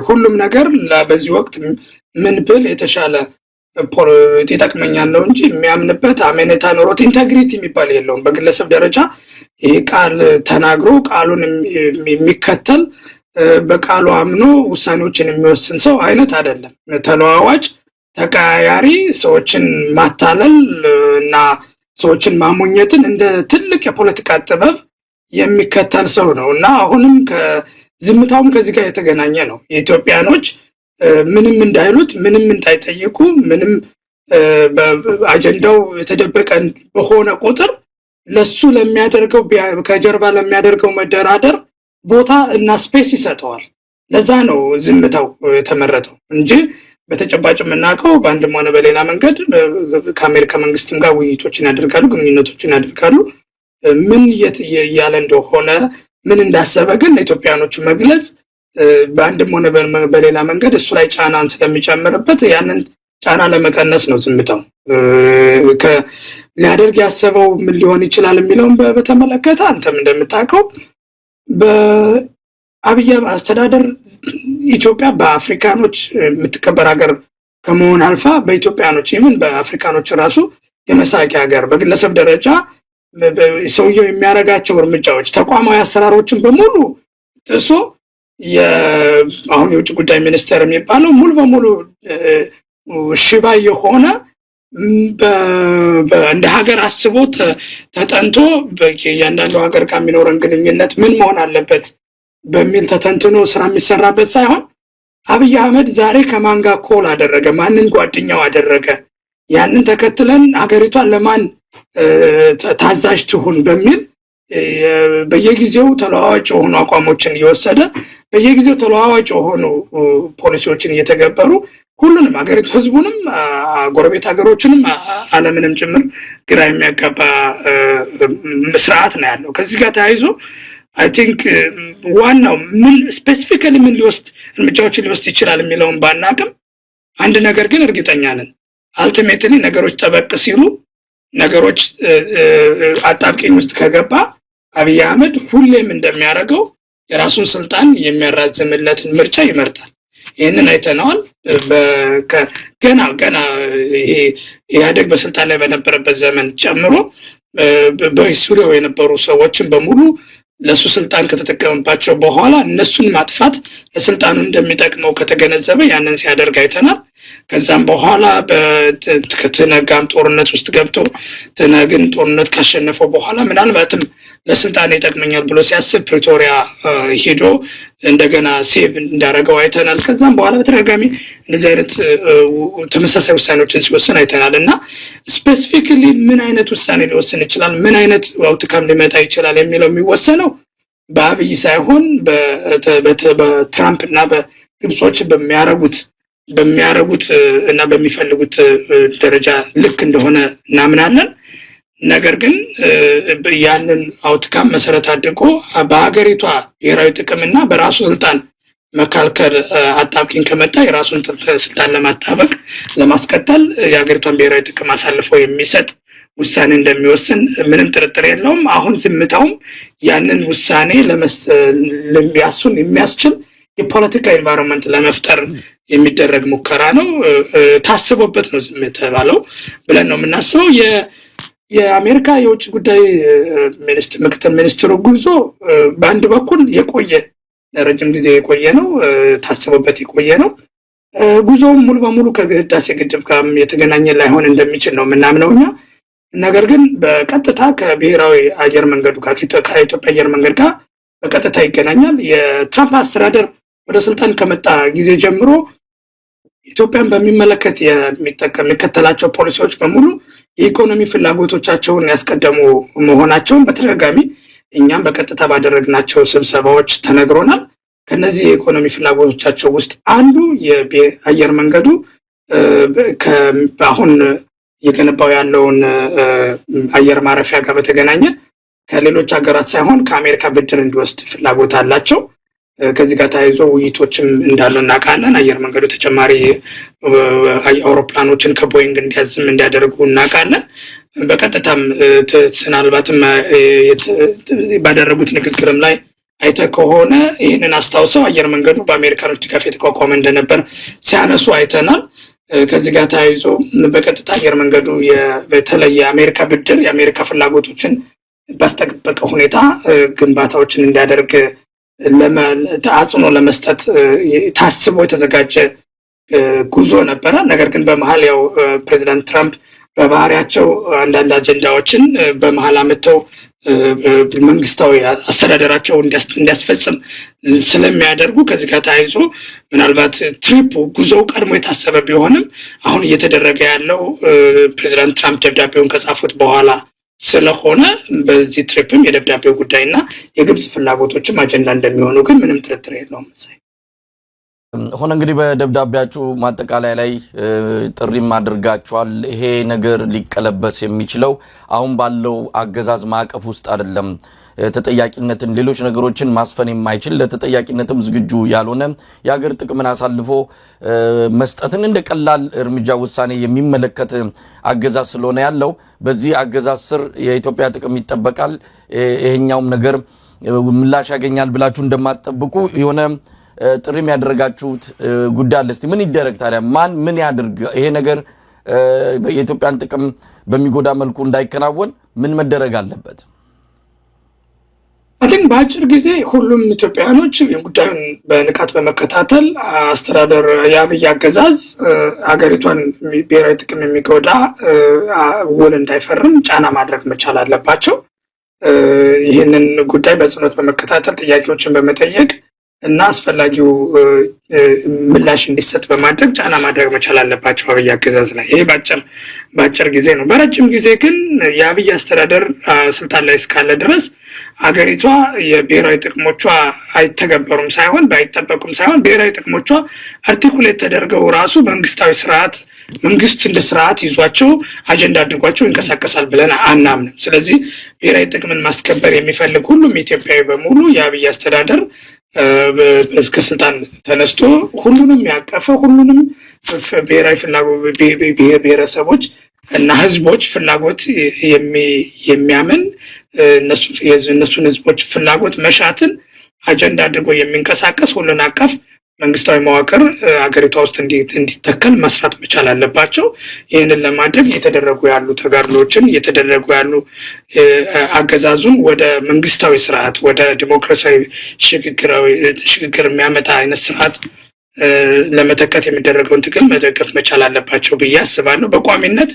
ሁሉም ነገር በዚህ ወቅት ምን ብል የተሻለ ይጠቅመኛል ነው እንጂ የሚያምንበት አመኔታ ኖሮት ኢንቴግሪቲ የሚባል የለውም። በግለሰብ ደረጃ ይሄ ቃል ተናግሮ ቃሉን የሚከተል በቃሉ አምኖ ውሳኔዎችን የሚወስን ሰው አይነት አይደለም። ተለዋዋጭ ተቀያያሪ ሰዎችን ማታለል እና ሰዎችን ማሞኘትን እንደ ትልቅ የፖለቲካ ጥበብ የሚከተል ሰው ነው እና አሁንም ዝምታውም ከዚህ ጋር የተገናኘ ነው። የኢትዮጵያኖች ምንም እንዳይሉት፣ ምንም እንዳይጠይቁ፣ ምንም አጀንዳው የተደበቀ በሆነ ቁጥር ለሱ ለሚያደርገው ከጀርባ ለሚያደርገው መደራደር ቦታ እና ስፔስ ይሰጠዋል። ለዛ ነው ዝምታው የተመረጠው እንጂ በተጨባጭ የምናውቀው በአንድም ሆነ በሌላ መንገድ ከአሜሪካ መንግስትም ጋር ውይይቶችን ያደርጋሉ፣ ግንኙነቶችን ያደርጋሉ። ምን እያለ እንደሆነ ምን እንዳሰበ ግን ለኢትዮጵያኖቹ መግለጽ በአንድም ሆነ በሌላ መንገድ እሱ ላይ ጫናን ስለሚጨምርበት ያንን ጫና ለመቀነስ ነው ዝምታው። ሊያደርግ ያሰበው ምን ሊሆን ይችላል የሚለውን በተመለከተ አንተም እንደምታውቀው በአብይ አስተዳደር ኢትዮጵያ በአፍሪካኖች የምትከበር ሀገር ከመሆን አልፋ በኢትዮጵያኖች ይሁን በአፍሪካኖች ራሱ የመሳቂያ ሀገር፣ በግለሰብ ደረጃ ሰውየው የሚያደርጋቸው እርምጃዎች ተቋማዊ አሰራሮችን በሙሉ ጥሶ አሁን የውጭ ጉዳይ ሚኒስቴር የሚባለው ሙሉ በሙሉ ሽባ የሆነ እንደ ሀገር አስቦ ተጠንቶ በእያንዳንዱ ሀገር ጋር የሚኖረን ግንኙነት ምን መሆን አለበት በሚል ተተንትኖ ስራ የሚሰራበት ሳይሆን አብይ አህመድ ዛሬ ከማን ጋር ኮል አደረገ፣ ማንን ጓደኛው አደረገ፣ ያንን ተከትለን ሀገሪቷን ለማን ታዛዥ ትሁን በሚል በየጊዜው ተለዋዋጭ የሆኑ አቋሞችን እየወሰደ በየጊዜው ተለዋዋጭ የሆኑ ፖሊሲዎችን እየተገበሩ ሁሉንም ሀገሪቱ ህዝቡንም ጎረቤት ሀገሮችንም ዓለምንም ጭምር ግራ የሚያጋባ ስርዓት ነው ያለው። ከዚህ ጋር ተያይዞ አይ ቲንክ ዋናው ምን ስፔሲፊካሊ ምን እርምጃዎችን ሊወስድ ይችላል የሚለውን ባናቅም አንድ ነገር ግን እርግጠኛ ነን። አልቲሜትሊ ነገሮች ጠበቅ ሲሉ ነገሮች አጣብቂኝ ውስጥ ከገባ አብይ አህመድ ሁሌም እንደሚያደርገው የራሱን ስልጣን የሚያራዝምለትን ምርጫ ይመርጣል። ይህንን አይተነዋል። ገና ይሄ ኢህአዴግ በስልጣን ላይ በነበረበት ዘመን ጨምሮ በሱሪያው የነበሩ ሰዎችን በሙሉ ለሱ ስልጣን ከተጠቀመባቸው በኋላ እነሱን ማጥፋት ለስልጣኑ እንደሚጠቅመው ከተገነዘበ ያንን ሲያደርግ አይተናል። ከዛም በኋላ ከትነጋም ጦርነት ውስጥ ገብቶ ትነግን ጦርነት ካሸነፈው በኋላ ምናልባትም ለስልጣን ይጠቅመኛል ብሎ ሲያስብ ፕሪቶሪያ ሄዶ እንደገና ሴቭ እንዳደረገው አይተናል። ከዛም በኋላ በተደጋጋሚ እንደዚህ አይነት ተመሳሳይ ውሳኔዎችን ሲወስን አይተናል እና ስፔሲፊካሊ ምን አይነት ውሳኔ ሊወስን ይችላል፣ ምን አይነት አውትካም ሊመጣ ይችላል የሚለው የሚወሰነው በአብይ ሳይሆን በትራምፕ እና በግብጾች በሚያረጉት እና በሚፈልጉት ደረጃ ልክ እንደሆነ እናምናለን። ነገር ግን ያንን አውትካም መሰረት አድርጎ በሀገሪቷ ብሔራዊ ጥቅምና በራሱ ስልጣን መካከል አጣብቂኝ ከመጣ የራሱን ስልጣን ለማጣበቅ ለማስቀጠል የሀገሪቷን ብሔራዊ ጥቅም አሳልፎ የሚሰጥ ውሳኔ እንደሚወስን ምንም ጥርጥር የለውም። አሁን ዝምታውም ያንን ውሳኔ ለመስያሱን የሚያስችል የፖለቲካ ኤንቫይሮንመንት ለመፍጠር የሚደረግ ሙከራ ነው። ታስቦበት ነው ዝም የተባለው ብለን ነው የምናስበው። የአሜሪካ የውጭ ጉዳይ ምክትል ሚኒስትሩ ጉዞ በአንድ በኩል የቆየ ለረጅም ጊዜ የቆየ ነው፣ ታስቦበት የቆየ ነው። ጉዞውም ሙሉ በሙሉ ከህዳሴ ግድብ ጋር የተገናኘ ላይሆን እንደሚችል ነው የምናምነው እኛ። ነገር ግን በቀጥታ ከብሔራዊ አየር መንገዱ ጋር ከኢትዮጵያ አየር መንገድ ጋር በቀጥታ ይገናኛል። የትራምፕ አስተዳደር ወደ ስልጣን ከመጣ ጊዜ ጀምሮ ኢትዮጵያን በሚመለከት የሚከተላቸው ፖሊሲዎች በሙሉ የኢኮኖሚ ፍላጎቶቻቸውን ያስቀደሙ መሆናቸውን በተደጋጋሚ እኛም በቀጥታ ባደረግናቸው ስብሰባዎች ተነግሮናል። ከነዚህ የኢኮኖሚ ፍላጎቶቻቸው ውስጥ አንዱ የአየር መንገዱ አሁን እየገነባው ያለውን አየር ማረፊያ ጋር በተገናኘ ከሌሎች ሀገራት ሳይሆን ከአሜሪካ ብድር እንዲወስድ ፍላጎት አላቸው። ከዚህ ጋር ተያይዞ ውይይቶችም እንዳሉ እናውቃለን። አየር መንገዱ ተጨማሪ አውሮፕላኖችን ከቦይንግ እንዲያዝም እንዲያደርጉ እናውቃለን። በቀጥታም ምናልባትም ባደረጉት ንግግርም ላይ አይተ ከሆነ ይህንን አስታውሰው አየር መንገዱ በአሜሪካኖች ድጋፍ የተቋቋመ እንደነበር ሲያነሱ አይተናል። ከዚህ ጋር ተያይዞ በቀጥታ አየር መንገዱ በተለይ የአሜሪካ ብድር የአሜሪካ ፍላጎቶችን ባስጠበቀ ሁኔታ ግንባታዎችን እንዲያደርግ አጽኖ ለመስጠት ታስቦ የተዘጋጀ ጉዞ ነበረ። ነገር ግን በመሀል ያው ፕሬዚዳንት ትራምፕ በባህሪያቸው አንዳንድ አጀንዳዎችን በመሀል አመተው መንግስታዊ አስተዳደራቸው እንዲያስፈጽም ስለሚያደርጉ ከዚህ ጋር ተያይዞ ምናልባት ትሪፑ ጉዞው ቀድሞ የታሰበ ቢሆንም አሁን እየተደረገ ያለው ፕሬዚዳንት ትራምፕ ደብዳቤውን ከጻፉት በኋላ ስለሆነ በዚህ ትሪፕም የደብዳቤው ጉዳይና የግብጽ ፍላጎቶችም አጀንዳ እንደሚሆኑ ግን ምንም ጥርጥር የለውም። ሆነ እንግዲህ በደብዳቤያችሁ ማጠቃለያ ላይ ጥሪም አድርጋችኋል። ይሄ ነገር ሊቀለበስ የሚችለው አሁን ባለው አገዛዝ ማዕቀፍ ውስጥ አይደለም። ተጠያቂነትን ሌሎች ነገሮችን ማስፈን የማይችል ለተጠያቂነትም ዝግጁ ያልሆነ የሀገር ጥቅምን አሳልፎ መስጠትን እንደ ቀላል እርምጃ ውሳኔ የሚመለከት አገዛዝ ስለሆነ ያለው በዚህ አገዛዝ ስር የኢትዮጵያ ጥቅም ይጠበቃል። ይሄኛውም ነገር ምላሽ ያገኛል ብላችሁ እንደማትጠብቁ የሆነ ጥሪም ያደረጋችሁት ጉዳይ አለ። እስቲ ምን ይደረግ ታዲያ? ማን ምን ያድርግ? ይሄ ነገር የኢትዮጵያን ጥቅም በሚጎዳ መልኩ እንዳይከናወን ምን መደረግ አለበት? በአጭር ጊዜ ሁሉም ኢትዮጵያውያኖች ጉዳዩን በንቃት በመከታተል አስተዳደር የአብይ አገዛዝ ሀገሪቷን ብሔራዊ ጥቅም የሚጎዳ ውል እንዳይፈርም ጫና ማድረግ መቻል አለባቸው። ይህንን ጉዳይ በጽኖት በመከታተል ጥያቄዎችን በመጠየቅ እና አስፈላጊው ምላሽ እንዲሰጥ በማድረግ ጫና ማድረግ መቻል አለባቸው አብይ አገዛዝ ላይ። ይሄ በአጭር ጊዜ ነው። በረጅም ጊዜ ግን የአብይ አስተዳደር ስልጣን ላይ እስካለ ድረስ አገሪቷ የብሔራዊ ጥቅሞቿ አይተገበሩም ሳይሆን ባይጠበቁም ሳይሆን ብሔራዊ ጥቅሞቿ አርቲኩሌት ተደርገው ራሱ መንግስታዊ ስርዓት መንግስት እንደ ስርዓት ይዟቸው አጀንዳ አድርጓቸው ይንቀሳቀሳል ብለን አናምንም። ስለዚህ ብሔራዊ ጥቅምን ማስከበር የሚፈልግ ሁሉም ኢትዮጵያዊ በሙሉ የአብይ አስተዳደር እስከ ስልጣን ተነስቶ ሁሉንም ያቀፈ ሁሉንም ብሔራዊ ፍላጎት ብሔረሰቦች እና ህዝቦች ፍላጎት የሚያምን እነሱን ህዝቦች ፍላጎት መሻትን አጀንዳ አድርጎ የሚንቀሳቀስ ሁሉን አቀፍ መንግስታዊ መዋቅር አገሪቷ ውስጥ እንዲተከል መስራት መቻል አለባቸው። ይህንን ለማድረግ እየተደረጉ ያሉ ተጋድሎችን እየተደረጉ ያሉ አገዛዙን ወደ መንግስታዊ ስርዓት ወደ ዲሞክራሲያዊ ሽግግር የሚያመጣ አይነት ስርዓት ለመተካት የሚደረገውን ትግል መደገፍ መቻል አለባቸው ብዬ አስባለሁ። በቋሚነት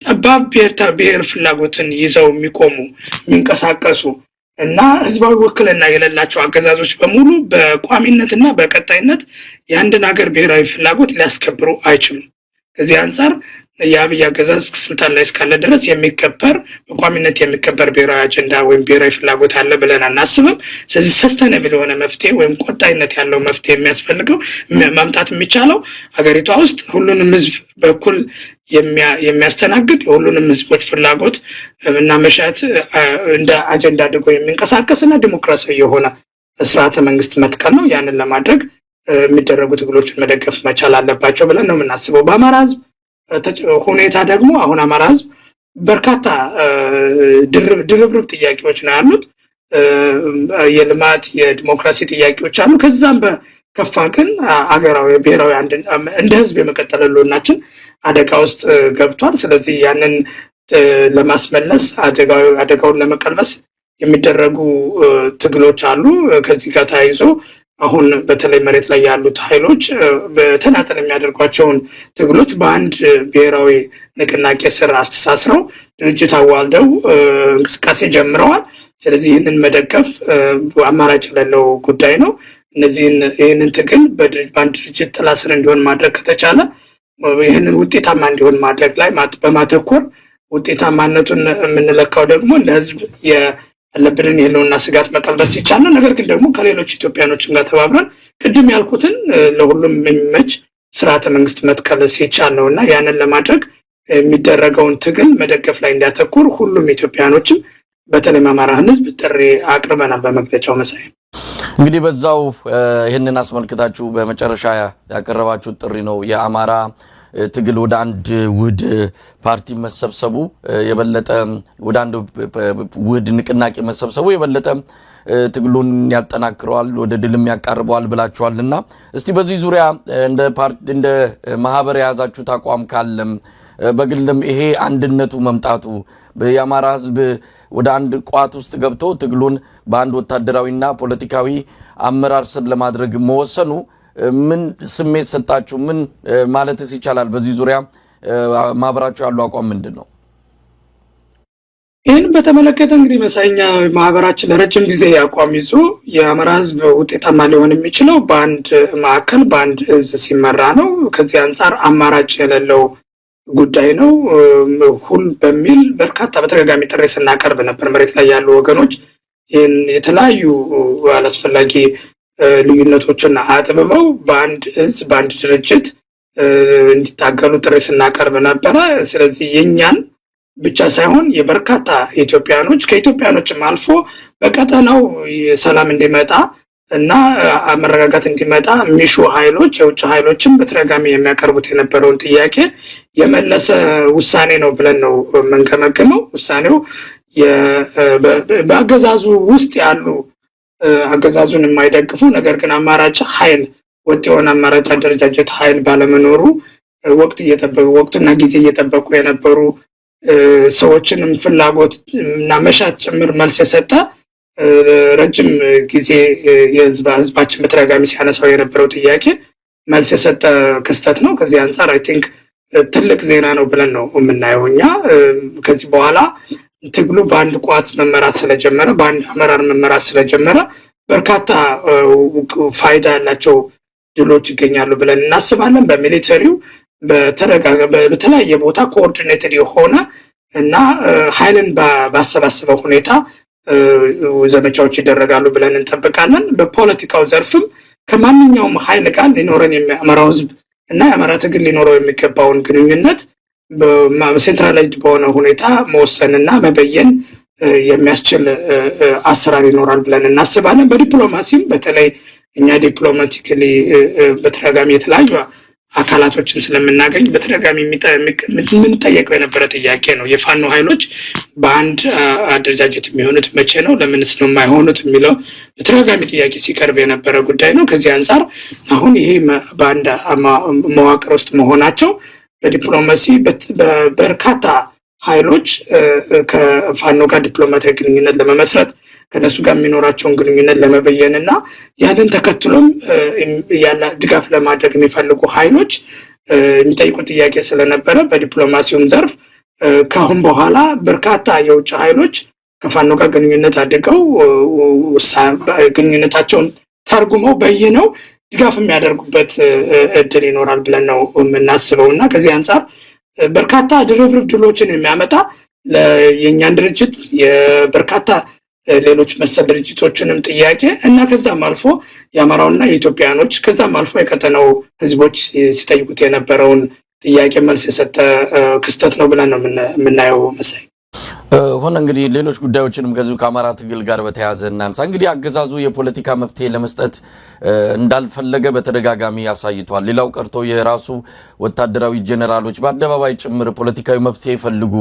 ጠባብ ብሔር ፍላጎትን ይዘው የሚቆሙ የሚንቀሳቀሱ እና ህዝባዊ ውክልና የሌላቸው አገዛዞች በሙሉ በቋሚነትና በቀጣይነት የአንድን ሀገር ብሔራዊ ፍላጎት ሊያስከብሩ አይችሉም። ከዚህ አንጻር የአብይ አገዛዝ ስልጣን ላይ እስካለ ድረስ የሚከበር በቋሚነት የሚከበር ብሔራዊ አጀንዳ ወይም ብሔራዊ ፍላጎት አለ ብለን አናስብም። ስለዚህ ሰስተነብል የሆነ መፍትሄ ወይም ቀጣይነት ያለው መፍትሄ የሚያስፈልገው ማምጣት የሚቻለው ሀገሪቷ ውስጥ ሁሉንም ህዝብ በኩል የሚያስተናግድ የሁሉንም ህዝቦች ፍላጎት እና መሻት እንደ አጀንዳ አድርጎ የሚንቀሳቀስና ዲሞክራሲያዊ የሆነ ስርዓተ መንግስት መትከል ነው። ያንን ለማድረግ የሚደረጉ ትግሎችን መደገፍ መቻል አለባቸው ብለን ነው የምናስበው። በአማራ ህዝብ ሁኔታ ደግሞ አሁን አማራ ህዝብ በርካታ ድርብርብ ጥያቄዎች ነው ያሉት። የልማት የዲሞክራሲ ጥያቄዎች አሉ። ከዛም በከፋ ግን አገራዊ ብሔራዊ እንደ ህዝብ የመቀጠል ህልውናችን አደጋ ውስጥ ገብቷል። ስለዚህ ያንን ለማስመለስ አደጋውን ለመቀልበስ የሚደረጉ ትግሎች አሉ። ከዚህ ጋር ተያይዞ አሁን በተለይ መሬት ላይ ያሉት ኃይሎች በተናጠል የሚያደርጓቸውን ትግሎች በአንድ ብሔራዊ ንቅናቄ ስር አስተሳስረው ድርጅት አዋልደው እንቅስቃሴ ጀምረዋል። ስለዚህ ይህንን መደገፍ አማራጭ የሌለው ጉዳይ ነው። ይህንን ትግል በአንድ ድርጅት ጥላ ስር እንዲሆን ማድረግ ከተቻለ ይህንን ውጤታማ እንዲሆን ማድረግ ላይ በማተኮር ውጤታማነቱን የምንለካው ደግሞ ለህዝብ ያለብንን የህልውና ስጋት መቀልበስ ሲቻል ነው። ነገር ግን ደግሞ ከሌሎች ኢትዮጵያኖችም ጋር ተባብረን ቅድም ያልኩትን ለሁሉም የሚመች ስርዓተ መንግስት መትከል ሲቻል ነው እና ያንን ለማድረግ የሚደረገውን ትግል መደገፍ ላይ እንዲያተኩር ሁሉም ኢትዮጵያኖችም በተለይ አማራን ህዝብ ጥሪ አቅርበናል በመግለጫው መሳይ። እንግዲህ በዛው ይህንን አስመልክታችሁ በመጨረሻ ያቀረባችሁት ጥሪ ነው የአማራ ትግል ወደ አንድ ውህድ ፓርቲ መሰብሰቡ የበለጠ ወደ አንድ ውህድ ንቅናቄ መሰብሰቡ የበለጠ ትግሉን ያጠናክረዋል፣ ወደ ድልም ያቃርበዋል ብላችኋልና እስቲ በዚህ ዙሪያ እንደ ማህበር የያዛችሁት አቋም ካለም በግልም ይሄ አንድነቱ መምጣቱ የአማራ ህዝብ ወደ አንድ ቋት ውስጥ ገብቶ ትግሉን በአንድ ወታደራዊና ፖለቲካዊ አመራር ስር ለማድረግ መወሰኑ ምን ስሜት ሰጣችሁ? ምን ማለትስ ይቻላል? በዚህ ዙሪያ ማህበራችሁ ያለው አቋም ምንድን ነው? ይህን በተመለከተ እንግዲህ መሳኛ ማህበራችን ለረጅም ጊዜ አቋም ይዞ የአማራ ህዝብ ውጤታማ ሊሆን የሚችለው በአንድ ማዕከል በአንድ እዝ ሲመራ ነው። ከዚህ አንጻር አማራጭ የሌለው ጉዳይ ነው። ሁል በሚል በርካታ በተደጋጋሚ ጥሪ ስናቀርብ ነበር። መሬት ላይ ያሉ ወገኖች ይህን የተለያዩ አላስፈላጊ ልዩነቶችን አጥብበው በአንድ እዝ በአንድ ድርጅት እንዲታገሉ ጥሪ ስናቀርብ ነበረ። ስለዚህ የኛን ብቻ ሳይሆን የበርካታ ኢትዮጵያኖች ከኢትዮጵያኖችም አልፎ በቀጠናው ሰላም እንዲመጣ እና መረጋጋት እንዲመጣ ሚሹ ኃይሎች የውጭ ኃይሎችም በተደጋጋሚ የሚያቀርቡት የነበረውን ጥያቄ የመለሰ ውሳኔ ነው ብለን ነው የምንገመግመው። ውሳኔው በአገዛዙ ውስጥ ያሉ አገዛዙን የማይደግፉ ነገር ግን አማራጭ ኃይል ወጥ የሆነ አማራጭ አደረጃጀት ኃይል ባለመኖሩ ወቅትና ጊዜ እየጠበቁ የነበሩ ሰዎችንም ፍላጎት እና መሻት ጭምር መልስ የሰጠ ረጅም ጊዜ ህዝባችን በተደጋጋሚ ሲያነሳው የነበረው ጥያቄ መልስ የሰጠ ክስተት ነው። ከዚህ አንጻር አይ ቲንክ ትልቅ ዜና ነው ብለን ነው የምናየው እኛ። ከዚህ በኋላ ትግሉ በአንድ ቋት መመራት ስለጀመረ በአንድ አመራር መመራት ስለጀመረ በርካታ ፋይዳ ያላቸው ድሎች ይገኛሉ ብለን እናስባለን። በሚሊተሪው በተለያየ ቦታ ኮኦርዲኔትድ የሆነ እና ኃይልን ባሰባሰበው ሁኔታ ዘመቻዎች ይደረጋሉ ብለን እንጠብቃለን። በፖለቲካው ዘርፍም ከማንኛውም ኃይል ጋር ሊኖረን የአማራው ህዝብ እና የአማራ ትግል ሊኖረው የሚገባውን ግንኙነት በሴንትራላይዝድ በሆነ ሁኔታ መወሰንና መበየን የሚያስችል አሰራር ይኖራል ብለን እናስባለን። በዲፕሎማሲም በተለይ እኛ ዲፕሎማቲካሊ በተደጋጋሚ የተለያዩ አካላቶችን ስለምናገኝ በተደጋጋሚ የምንጠየቀው የነበረ ጥያቄ ነው። የፋኖ ኃይሎች በአንድ አደረጃጀት የሚሆኑት መቼ ነው? ለምንስ ነው የማይሆኑት? የሚለው በተደጋጋሚ ጥያቄ ሲቀርብ የነበረ ጉዳይ ነው። ከዚህ አንጻር አሁን ይሄ በአንድ መዋቅር ውስጥ መሆናቸው በዲፕሎማሲ በርካታ ኃይሎች ከፋኖ ጋር ዲፕሎማቲያዊ ግንኙነት ለመመስረት ከነሱ ጋር የሚኖራቸውን ግንኙነት ለመበየን እና ያንን ተከትሎም ያለ ድጋፍ ለማድረግ የሚፈልጉ ኃይሎች የሚጠይቁ ጥያቄ ስለነበረ በዲፕሎማሲውም ዘርፍ ከአሁን በኋላ በርካታ የውጭ ኃይሎች ከፋኖ ጋር ግንኙነት አድርገው ግንኙነታቸውን ተርጉመው በይነው ድጋፍ የሚያደርጉበት እድል ይኖራል ብለን ነው የምናስበው እና ከዚህ አንጻር በርካታ ድርብርብ ድሎችን የሚያመጣ የእኛን ድርጅት የበርካታ ሌሎች መሰል ድርጅቶችንም ጥያቄ እና ከዛም አልፎ የአማራውና የኢትዮጵያኖች ከዛም አልፎ የቀጠናው ህዝቦች ሲጠይቁት የነበረውን ጥያቄ መልስ የሰጠ ክስተት ነው ብለን ነው የምናየው መሳይ። ሆነ እንግዲህ ሌሎች ጉዳዮችንም ከዚሁ ከአማራ ትግል ጋር በተያያዘ እናንሳ። እንግዲህ አገዛዙ የፖለቲካ መፍትሄ ለመስጠት እንዳልፈለገ በተደጋጋሚ ያሳይቷል። ሌላው ቀርቶ የራሱ ወታደራዊ ጄኔራሎች በአደባባይ ጭምር ፖለቲካዊ መፍትሄ ፈልጉ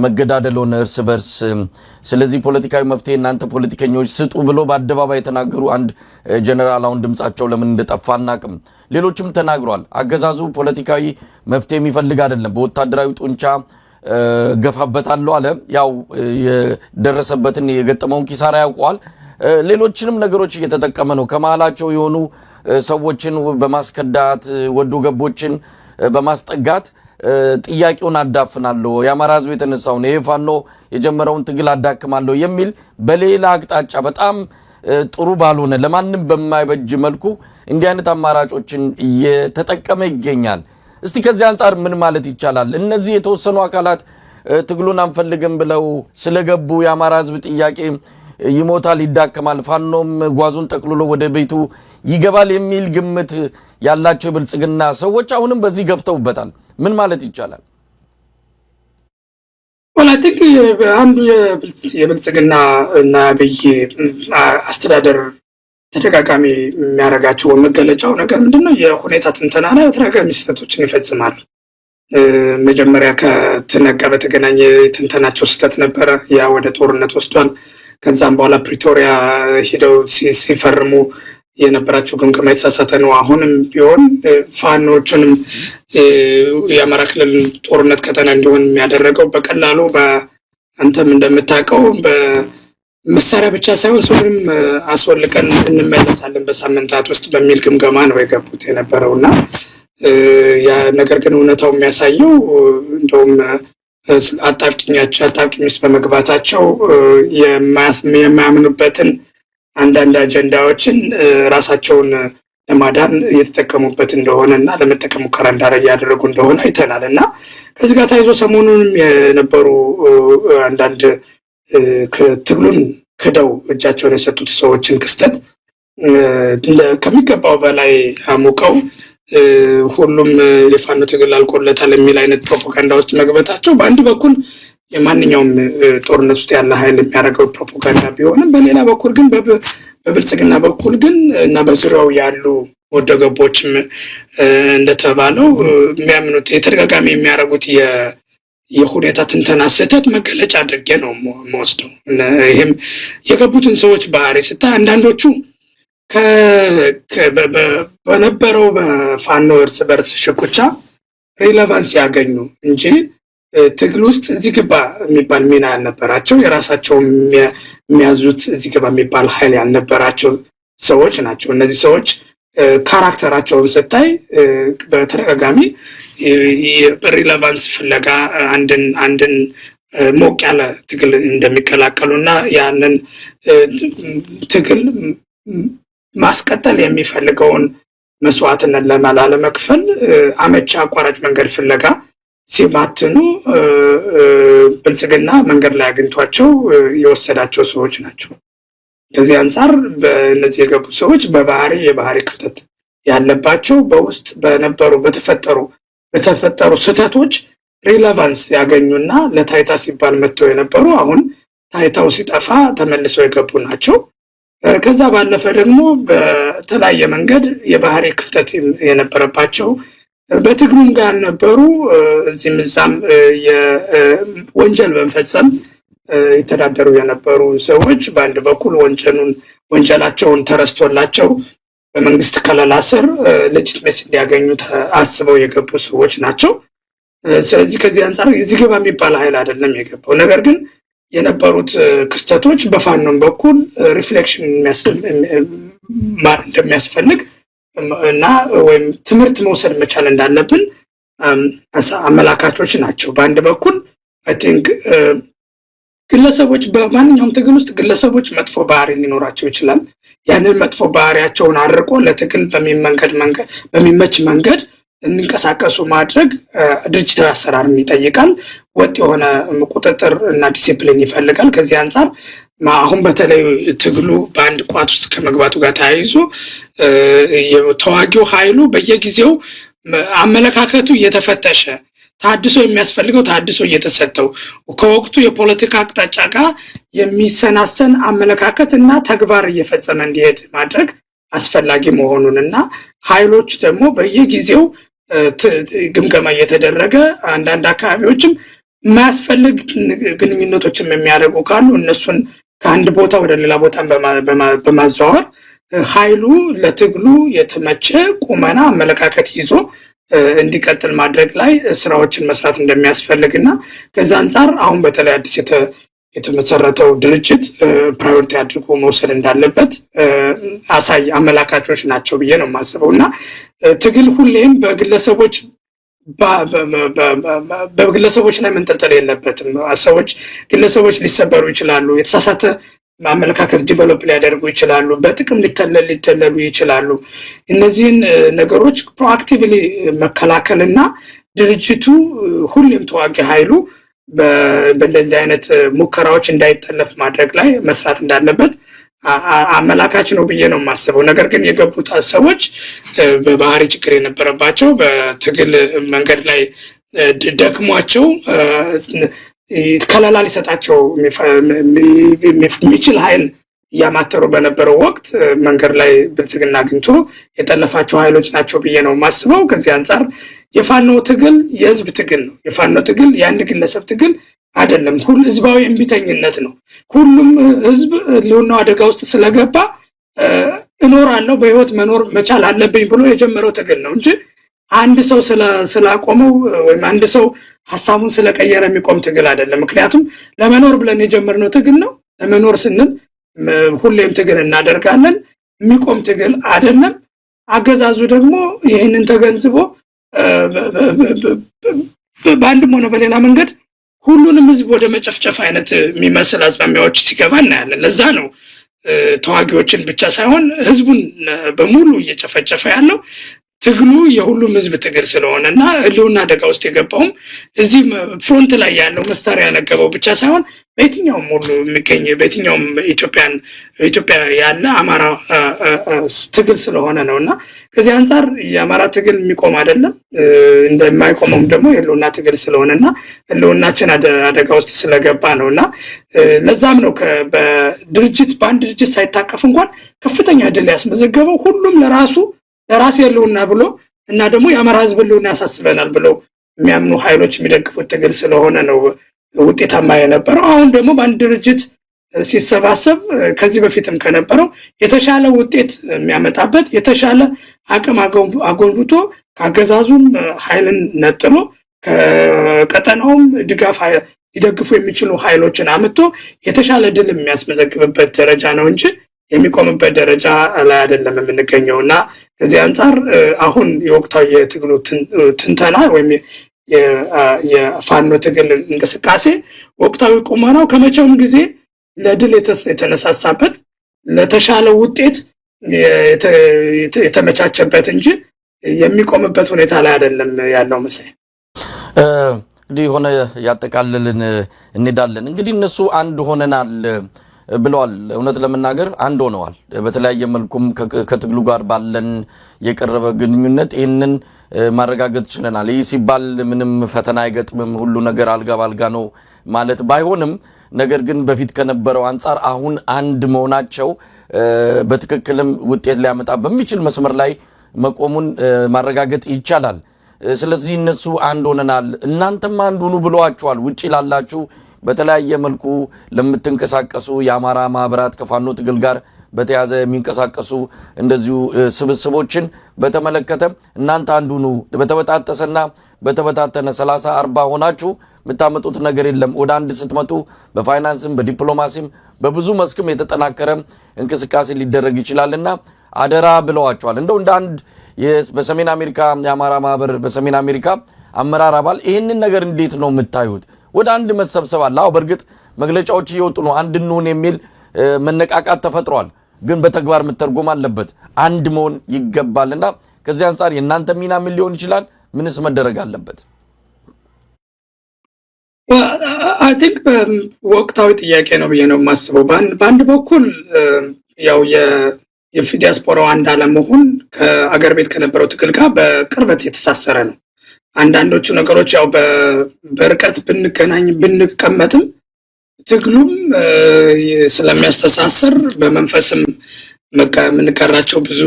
መገዳደል ሆነ እርስ በርስ ስለዚህ ፖለቲካዊ መፍትሄ እናንተ ፖለቲከኞች ስጡ ብሎ በአደባባይ የተናገሩ አንድ ጄኔራል አሁን ድምጻቸው ለምን እንደጠፋ አናቅም። ሌሎችም ተናግሯል። አገዛዙ ፖለቲካዊ መፍትሄ የሚፈልግ አይደለም፣ በወታደራዊ ጡንቻ ገፋበታለሁ አለ። ያው የደረሰበትን የገጠመውን ኪሳራ ያውቀዋል። ሌሎችንም ነገሮች እየተጠቀመ ነው። ከመሃላቸው የሆኑ ሰዎችን በማስከዳት ወዶ ገቦችን በማስጠጋት ጥያቄውን አዳፍናለሁ፣ የአማራ ህዝብ የተነሳውን የፋኖ የጀመረውን ትግል አዳክማለሁ የሚል በሌላ አቅጣጫ በጣም ጥሩ ባልሆነ ለማንም በማይበጅ መልኩ እንዲህ አይነት አማራጮችን እየተጠቀመ ይገኛል። እስቲ ከዚህ አንጻር ምን ማለት ይቻላል? እነዚህ የተወሰኑ አካላት ትግሉን አንፈልግም ብለው ስለገቡ የአማራ ህዝብ ጥያቄ ይሞታል፣ ይዳከማል፣ ፋኖም ጓዙን ጠቅልሎ ወደ ቤቱ ይገባል የሚል ግምት ያላቸው ብልጽግና ሰዎች አሁንም በዚህ ገፍተውበታል። ምን ማለት ይቻላል? ወላቲክ አንዱ የብልጽግና እና አብይ አስተዳደር ተደጋጋሚ የሚያደርጋቸው መገለጫው ነገር ምንድነው? የሁኔታ ትንተና ላይ ተደጋጋሚ ስህተቶችን ይፈጽማል። መጀመሪያ ከትነጋ በተገናኘ ትንተናቸው ስህተት ነበረ፣ ያ ወደ ጦርነት ወስዷል። ከዛም በኋላ ፕሪቶሪያ ሄደው ሲፈርሙ የነበራቸው ግምገማ የተሳሳተ ነው። አሁንም ቢሆን ፋኖችንም የአማራ ክልል ጦርነት ቀጠና እንዲሆን የሚያደረገው በቀላሉ በአንተም እንደምታውቀው በመሳሪያ ብቻ ሳይሆን ሰውንም አስወልቀን እንመለሳለን በሳምንታት ውስጥ በሚል ግምገማ ነው የገቡት የነበረው እና ያ ነገር ግን እውነታው የሚያሳየው እንደውም አጣብቂኝ ውስጥ በመግባታቸው የማያምኑበትን አንዳንድ አጀንዳዎችን ራሳቸውን ለማዳን እየተጠቀሙበት እንደሆነ እና ለመጠቀም ሙከራ እያደረጉ እንደሆነ አይተናል እና ከዚህ ጋር ተያይዞ ሰሞኑንም የነበሩ አንዳንድ ትግሉን ክደው እጃቸውን የሰጡት ሰዎችን ክስተት ከሚገባው በላይ አሙቀው ሁሉም የፋኖ ትግል አልቆለታል የሚል አይነት ፕሮፓጋንዳ ውስጥ መግባታቸው በአንድ በኩል የማንኛውም ጦርነት ውስጥ ያለ ኃይል የሚያደርገው ፕሮፓጋንዳ ቢሆንም በሌላ በኩል ግን በብልጽግና በኩል ግን እና በዙሪያው ያሉ ወደገቦችም እንደተባለው የሚያምኑት የተደጋጋሚ የሚያደርጉት የሁኔታ ትንተና ስህተት መገለጫ አድርጌ ነው የምወስደው። ይህም የገቡትን ሰዎች ባህሪ ስታይ አንዳንዶቹ በነበረው በፋኖ እርስ በርስ ሽኩቻ ሬሌቫንስ ያገኙ እንጂ ትግል ውስጥ እዚህ ግባ የሚባል ሚና ያልነበራቸው የራሳቸው የሚያዙት እዚህ ግባ የሚባል ኃይል ያልነበራቸው ሰዎች ናቸው። እነዚህ ሰዎች ካራክተራቸውን ስታይ በተደጋጋሚ ሬሌቫንስ ፍለጋ አንድን ሞቅ ያለ ትግል እንደሚቀላቀሉ እና ያንን ትግል ማስቀጠል የሚፈልገውን መስዋዕትነት ላለመክፈል አመቺ አቋራጭ መንገድ ፍለጋ ሲማትኑ ብልጽግና መንገድ ላይ አግኝቷቸው የወሰዳቸው ሰዎች ናቸው። ከዚህ አንጻር በእነዚህ የገቡ ሰዎች የባህሪ ክፍተት ያለባቸው በውስጥ በተፈጠሩ ስህተቶች ሬሌቫንስ ያገኙና ለታይታ ሲባል መጥተው የነበሩ አሁን ታይታው ሲጠፋ ተመልሰው የገቡ ናቸው። ከዛ ባለፈ ደግሞ በተለያየ መንገድ የባህሪ ክፍተት የነበረባቸው በትግሉም ጋር ያልነበሩ እዚህም እዛም ወንጀል በመፈጸም የተዳደሩ የነበሩ ሰዎች በአንድ በኩል ወንጀላቸውን ተረስቶላቸው በመንግስት ከለላ ስር ሌጂቲሜሲ እንዲያገኙ አስበው የገቡ ሰዎች ናቸው። ስለዚህ ከዚህ አንጻር እዚህ ግባ የሚባል ኃይል አይደለም የገባው። ነገር ግን የነበሩት ክስተቶች በፋኖም በኩል ሪፍሌክሽን እንደሚያስፈልግ እና ወይም ትምህርት መውሰድ መቻል እንዳለብን አመላካቾች ናቸው። በአንድ በኩል አይ ቲንክ ግለሰቦች በማንኛውም ትግል ውስጥ ግለሰቦች መጥፎ ባህሪ ሊኖራቸው ይችላል። ያንን መጥፎ ባህሪያቸውን አድርቆ ለትግል በሚመች መንገድ እንንቀሳቀሱ ማድረግ ድርጅታዊ አሰራርን ይጠይቃል። ወጥ የሆነ ቁጥጥር እና ዲሲፕሊን ይፈልጋል። ከዚህ አንጻር አሁን በተለይ ትግሉ በአንድ ቋት ውስጥ ከመግባቱ ጋር ተያይዞ ተዋጊው ኃይሉ በየጊዜው አመለካከቱ እየተፈተሸ ታድሶ የሚያስፈልገው ታድሶ እየተሰጠው ከወቅቱ የፖለቲካ አቅጣጫ ጋር የሚሰናሰን አመለካከት እና ተግባር እየፈጸመ እንዲሄድ ማድረግ አስፈላጊ መሆኑንና ኃይሎች ደግሞ በየጊዜው ግምገማ እየተደረገ አንዳንድ አካባቢዎችም የማያስፈልግ ግንኙነቶችም የሚያደርጉ ካሉ እነሱን ከአንድ ቦታ ወደ ሌላ ቦታ በማዘዋወር ኃይሉ ለትግሉ የተመቸ ቁመና አመለካከት ይዞ እንዲቀጥል ማድረግ ላይ ስራዎችን መስራት እንደሚያስፈልግና ከዛ አንጻር አሁን በተለይ አዲስ የተመሰረተው ድርጅት ፕራዮሪቲ አድርጎ መውሰድ እንዳለበት አመላካቾች ናቸው ብዬ ነው የማስበው። እና ትግል ሁሌም በግለሰቦች ላይ መንጠልጠል የለበትም። ግለሰቦች ሊሰበሩ ይችላሉ። የተሳሳተ አመለካከት ዲቨሎፕ ሊያደርጉ ይችላሉ። በጥቅም ሊተለሉ ይችላሉ። እነዚህን ነገሮች ፕሮአክቲቭሊ መከላከልና ድርጅቱ ሁሌም ተዋጊ ኃይሉ በእንደዚህ አይነት ሙከራዎች እንዳይጠለፍ ማድረግ ላይ መስራት እንዳለበት አመላካች ነው ብዬ ነው የማስበው። ነገር ግን የገቡት ሰዎች በባህሪ ችግር የነበረባቸው በትግል መንገድ ላይ ደክሟቸው ከለላ ሊሰጣቸው የሚችል ኃይል እያማተሩ በነበረው ወቅት መንገድ ላይ ብልጽግና አግኝቶ የጠለፋቸው ኃይሎች ናቸው ብዬ ነው የማስበው። ከዚህ አንጻር የፋኖ ትግል የህዝብ ትግል ነው። የፋኖ ትግል የአንድ ግለሰብ ትግል አይደለም። ህዝባዊ እምቢተኝነት ነው። ሁሉም ህዝብ ህልውናው አደጋ ውስጥ ስለገባ እኖራለሁ በህይወት መኖር መቻል አለብኝ ብሎ የጀመረው ትግል ነው እንጂ አንድ ሰው ስላቆመው ወይም አንድ ሰው ሐሳቡን ስለቀየረ የሚቆም ትግል አይደለም። ምክንያቱም ለመኖር ብለን የጀመርነው ትግል ነው። ለመኖር ስንል ሁሌም ትግል እናደርጋለን። የሚቆም ትግል አይደለም። አገዛዙ ደግሞ ይህንን ተገንዝቦ በአንድም ሆነ በሌላ መንገድ ሁሉንም ህዝብ ወደ መጨፍጨፍ አይነት የሚመስል አዝማሚያዎች ሲገባ እናያለን። ለዛ ነው ተዋጊዎችን ብቻ ሳይሆን ህዝቡን በሙሉ እየጨፈጨፈ ያለው ትግሉ የሁሉም ህዝብ ትግል ስለሆነና ህልውና አደጋ ውስጥ የገባውም እዚህ ፍሮንት ላይ ያለው መሳሪያ ያነገበው ብቻ ሳይሆን በየትኛውም ሁሉ የሚገኝ በየትኛውም ኢትዮጵያ ያለ አማራ ትግል ስለሆነ ነውና ከዚህ አንፃር የአማራ ትግል የሚቆም አይደለም። እንደማይቆመውም ደግሞ የህልውና ትግል ስለሆነና ህልውናችን አደጋ ውስጥ ስለገባ ነውና ለዛም ነው በድርጅት በአንድ ድርጅት ሳይታቀፍ እንኳን ከፍተኛ ድል ያስመዘገበው ሁሉም ለራስ ህልውና ብሎ እና ደግሞ የአማራ ህዝብ ህልውና ያሳስበናል ብሎ የሚያምኑ ኃይሎች የሚደግፉት ትግል ስለሆነ ነው ውጤታማ የነበረው። አሁን ደግሞ በአንድ ድርጅት ሲሰባሰብ ከዚህ በፊትም ከነበረው የተሻለ ውጤት የሚያመጣበት የተሻለ አቅም አጎልብቶ ካገዛዙም ኃይልን ነጥሎ ከቀጠናውም ድጋፍ ሊደግፉ የሚችሉ ኃይሎችን አምጥቶ የተሻለ ድል የሚያስመዘግብበት ደረጃ ነው እንጂ የሚቆምበት ደረጃ ላይ አይደለም የምንገኘውና ከዚህ አንፃር አሁን የወቅታዊ የትግሉ ትንተና ወይም የፋኖ ትግል እንቅስቃሴ ወቅታዊ ቁመናው ከመቼውም ጊዜ ለድል የተነሳሳበት ለተሻለ ውጤት የተመቻቸበት እንጂ የሚቆምበት ሁኔታ ላይ አይደለም ያለው መሰለኝ። እንግዲህ ሆነ ያጠቃልልን እንሄዳለን። እንግዲህ እነሱ አንድ ሆነናል ብለዋል። እውነት ለመናገር አንድ ሆነዋል። በተለያየ መልኩም ከትግሉ ጋር ባለን የቀረበ ግንኙነት ይህንን ማረጋገጥ ችለናል። ይህ ሲባል ምንም ፈተና አይገጥምም፣ ሁሉ ነገር አልጋ ባልጋ ነው ማለት ባይሆንም ነገር ግን በፊት ከነበረው አንጻር አሁን አንድ መሆናቸው በትክክልም ውጤት ሊያመጣ በሚችል መስመር ላይ መቆሙን ማረጋገጥ ይቻላል። ስለዚህ እነሱ አንድ ሆነናል እናንተም አንድ ሁኑ ብለዋቸዋል። ውጪ ላላችሁ በተለያየ መልኩ ለምትንቀሳቀሱ የአማራ ማህበራት ከፋኖ ትግል ጋር በተያዘ የሚንቀሳቀሱ እንደዚሁ ስብስቦችን በተመለከተ እናንተ አንድ ሁኑ፣ በተበጣጠሰና በተበታተነ 30 40 ሆናችሁ የምታመጡት ነገር የለም። ወደ አንድ ስትመጡ በፋይናንስም በዲፕሎማሲም በብዙ መስክም የተጠናከረ እንቅስቃሴ ሊደረግ ይችላልና አደራ ብለዋቸዋል። እንደው እንደ አንድ በሰሜን አሜሪካ የአማራ ማህበር በሰሜን አሜሪካ አመራር አባል ይህንን ነገር እንዴት ነው የምታዩት? ወደ አንድ መሰብሰብ አለ። አዎ በእርግጥ መግለጫዎች እየወጡ ነው። አንድ እንሁን የሚል መነቃቃት ተፈጥሯል። ግን በተግባር መተርጎም አለበት። አንድ መሆን ይገባልና ከዚህ አንፃር የእናንተ ሚና ምን ሊሆን ይችላል? ምንስ መደረግ አለበት? አይ ቲንክ ወቅታዊ ጥያቄ ነው ብዬ ነው የማስበው። በአንድ በኩል ያው የዲያስፖራው አንድ አለመሆን ከአገር ቤት ከነበረው ትግል ጋር በቅርበት የተሳሰረ ነው። አንዳንዶቹ ነገሮች ያው በርቀት ብንቀመጥም ትግሉም ስለሚያስተሳሰር በመንፈስም የምንቀራቸው ብዙ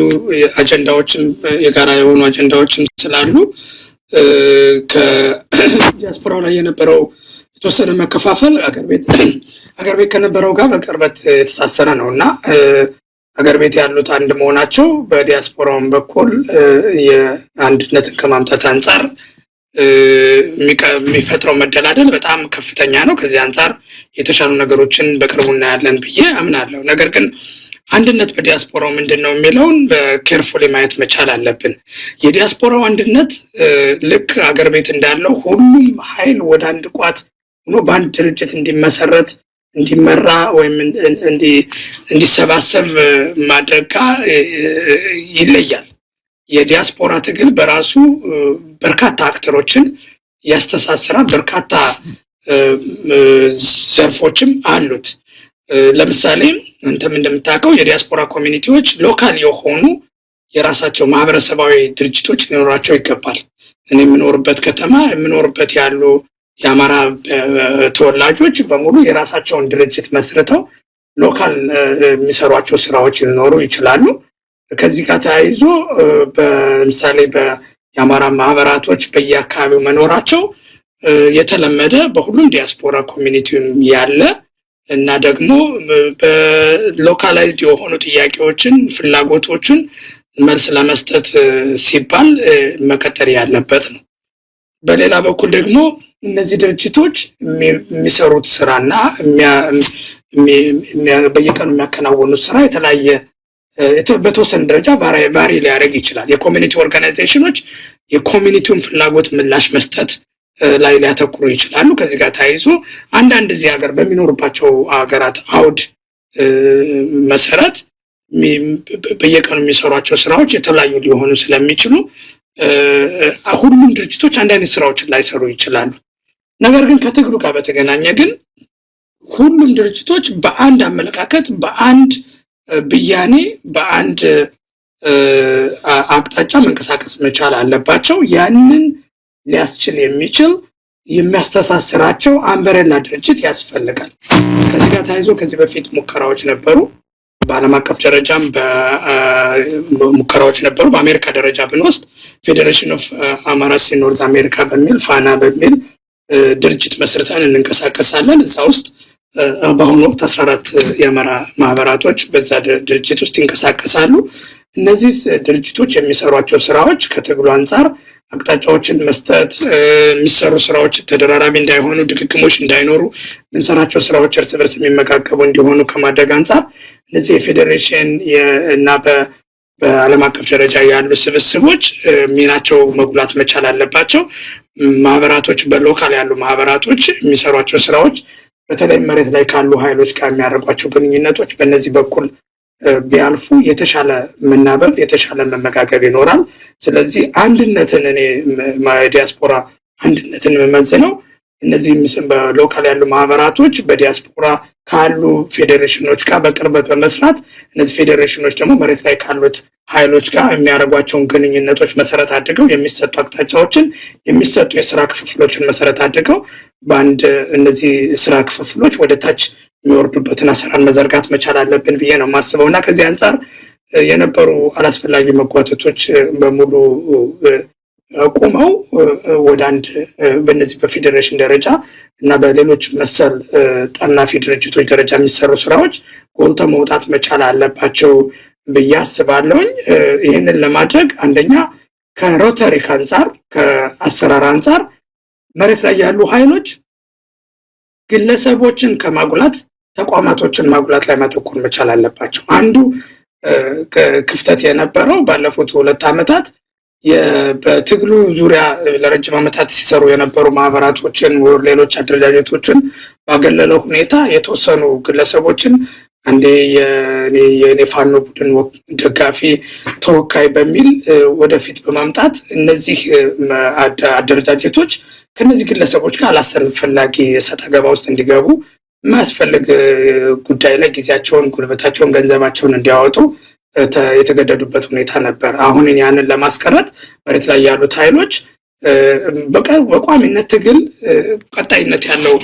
አጀንዳዎችም የጋራ የሆኑ አጀንዳዎችም ስላሉ ከዲያስፖራው ላይ የነበረው የተወሰነ መከፋፈል አገር ቤት ከነበረው ጋር በቅርበት የተሳሰረ ነውና አገር ቤት ያሉት አንድ መሆናቸው በዲያስፖራውም በኩል የአንድነትን ከማምጣት አንፃር የሚፈጥረው መደላደል በጣም ከፍተኛ ነው። ከዚህ አንፃር የተሻሉ ነገሮችን በቅርቡ እናያለን ብዬ አምናለሁ። ነገር ግን አንድነት በዲያስፖራው ምንድነው የሚለውን በኬርፉሊ ማየት መቻል አለብን። የዲያስፖራው አንድነት ልክ አገር ቤት እንዳለው ሁሉም ኃይል ወደ አንድ ቋት ሆኖ በአንድ ድርጅት እንዲመሰረት እንዲመራ ወይም እንዲሰባሰብ ማድረግ ይለያል። የዲያስፖራ ትግል በራሱ በርካታ አክተሮችን ያስተሳስራል። በርካታ ዘርፎችም አሉት። ለምሳሌ አንተም እንደምታውቀው የዲያስፖራ ኮሚኒቲዎች ሎካል የሆኑ የራሳቸው ማህበረሰባዊ ድርጅቶች ሊኖራቸው ይገባል። እኔ የምኖርበት ከተማ የምኖርበት ያሉ የአማራ ተወላጆች በሙሉ የራሳቸውን ድርጅት መስርተው ሎካል የሚሰሯቸው ስራዎች ሊኖሩ ይችላሉ። ከዚህ ጋር ተያይዞ በምሳሌ የአማራ ማህበራቶች በየአካባቢው መኖራቸው የተለመደ በሁሉም ዲያስፖራ ኮሚኒቲም ያለ እና ደግሞ በሎካላይዝድ የሆኑ ጥያቄዎችን ፍላጎቶችን መልስ ለመስጠት ሲባል መቀጠል ያለበት ነው። በሌላ በኩል ደግሞ እነዚህ ድርጅቶች የሚሰሩት ስራና በየቀኑ የሚያከናውኑት ስራ የተለያየ በተወሰነ ደረጃ ባሪ ሊያደርግ ይችላል። የኮሚኒቲ ኦርጋናይዜሽኖች የኮሚኒቲውን ፍላጎት ምላሽ መስጠት ላይ ሊያተኩሩ ይችላሉ። ከዚህ ጋር ተያይዞ አንዳንድ እዚህ ሀገር በሚኖሩባቸው ሀገራት አውድ መሰረት በየቀኑ የሚሰሯቸው ስራዎች የተለያዩ ሊሆኑ ስለሚችሉ ሁሉም ድርጅቶች አንድ አይነት ስራዎችን ላይሰሩ ይችላሉ። ነገር ግን ከትግሉ ጋር በተገናኘ ግን ሁሉም ድርጅቶች በአንድ አመለካከት፣ በአንድ ብያኔ፣ በአንድ አቅጣጫ መንቀሳቀስ መቻል አለባቸው። ያንን ሊያስችል የሚችል የሚያስተሳስራቸው አምበረላ ድርጅት ያስፈልጋል። ከዚህ ጋር ተያይዞ ከዚህ በፊት ሙከራዎች ነበሩ። በዓለም አቀፍ ደረጃም ሙከራዎች ነበሩ። በአሜሪካ ደረጃ ብንወስድ ፌዴሬሽን ኦፍ አማራስ ኢን ኖርዝ አሜሪካ በሚል ፋና በሚል ድርጅት መስርተን እንንቀሳቀሳለን። እዛ ውስጥ በአሁኑ ወቅት 14 የአማራ ማህበራቶች በዛ ድርጅት ውስጥ ይንቀሳቀሳሉ። እነዚህ ድርጅቶች የሚሰሯቸው ስራዎች ከትግሉ አንጻር አቅጣጫዎችን መስጠት፣ የሚሰሩ ስራዎች ተደራራቢ እንዳይሆኑ፣ ድግግሞች እንዳይኖሩ፣ የምንሰራቸው ስራዎች እርስ በርስ የሚመጋገቡ እንዲሆኑ ከማድረግ አንጻር እነዚህ የፌዴሬሽን እና በዓለም አቀፍ ደረጃ ያሉ ስብስቦች ሚናቸው መጉላት መቻል አለባቸው። ማህበራቶች በሎካል ያሉ ማህበራቶች የሚሰሯቸው ስራዎች በተለይ መሬት ላይ ካሉ ኃይሎች ጋር የሚያደርጓቸው ግንኙነቶች በእነዚህ በኩል ቢያልፉ የተሻለ መናበብ የተሻለ መመጋገብ ይኖራል። ስለዚህ አንድነትን እኔ ዲያስፖራ አንድነትን መመዝነው እነዚህ በሎካል ያሉ ማህበራቶች በዲያስፖራ ካሉ ፌዴሬሽኖች ጋር በቅርበት በመስራት እነዚህ ፌዴሬሽኖች ደግሞ መሬት ላይ ካሉት ኃይሎች ጋር የሚያደርጓቸውን ግንኙነቶች መሰረት አድርገው የሚሰጡ አቅጣጫዎችን የሚሰጡ የስራ ክፍፍሎችን መሰረት አድርገው በአንድ እነዚህ ስራ ክፍፍሎች ወደ ታች የሚወርዱበትን አሰራር መዘርጋት መቻል አለብን ብዬ ነው የማስበው እና ከዚህ አንጻር የነበሩ አላስፈላጊ መጓተቶች በሙሉ ቆመው ወደ አንድ በእነዚህ በፌዴሬሽን ደረጃ እና በሌሎች መሰል ጠናፊ ድርጅቶች ደረጃ የሚሰሩ ስራዎች ጎልተው መውጣት መቻል አለባቸው ብዬ አስባለሁኝ። ይህንን ለማድረግ አንደኛ ከሮተሪክ አንጻር ከአሰራር አንጻር መሬት ላይ ያሉ ኃይሎች ግለሰቦችን ከማጉላት ተቋማቶችን ማጉላት ላይ ማተኮር መቻል አለባቸው። አንዱ ክፍተት የነበረው ባለፉት 2 ዓመታት በትግሉ ዙሪያ ለረጅም ዓመታት ሲሰሩ የነበሩ ማህበራቶችን ወይ ሌሎች አደረጃጀቶችን ባገለለው ሁኔታ የተወሰኑ ግለሰቦችን አንዴ የኔ ፋኖ ቡድን ደጋፊ ተወካይ በሚል ወደፊት በማምጣት እነዚህ አደረጃጀቶች ከነዚህ ግለሰቦች ጋር አላስፈላጊ የሰጣ ገባ ውስጥ እንዲገቡ ማስፈልግ ጉዳይ ላይ ጊዜያቸውን፣ ጉልበታቸውን፣ ገንዘባቸውን እንዲያወጡ የተገደዱበት ሁኔታ ነበር። አሁን ያንን ለማስቀረት መሬት ላይ ያሉት ኃይሎች በቋሚነት ትግል ቀጣይነት ያለው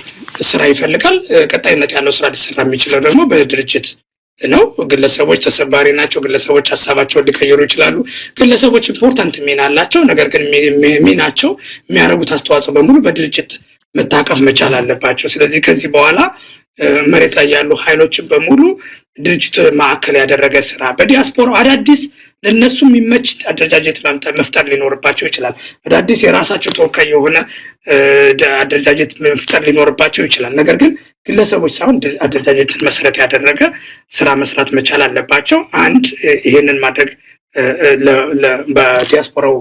ስራ ይፈልጋል። ቀጣይነት ያለው ስራ ሊሰራ የሚችለው ደግሞ በድርጅት ነው። ግለሰቦች ተሰባሪ ናቸው። ግለሰቦች ሀሳባቸውን ሊቀይሩ ይችላሉ። ግለሰቦች ኢምፖርታንት ሚና አላቸው። ነገር ግን ሚናቸው የሚያደርጉት አስተዋጽኦ በሙሉ በድርጅት መታቀፍ መቻል አለባቸው። ስለዚህ ከዚህ በኋላ መሬት ላይ ያሉ ኃይሎችን በሙሉ ድርጅት ማዕከል ያደረገ ስራ በዲያስፖራው አዳዲስ ለነሱ የሚመች አደረጃጀት መፍጠር ሊኖርባቸው ይችላል። አዳዲስ የራሳቸው ተወካይ የሆነ አደረጃጀት መፍጠር ሊኖርባቸው ይችላል። ነገር ግን ግለሰቦች ሳይሆን አደረጃጀትን መሰረት ያደረገ ስራ መስራት መቻል አለባቸው። አንድ ይሄንን ማድረግ በዲያስፖራው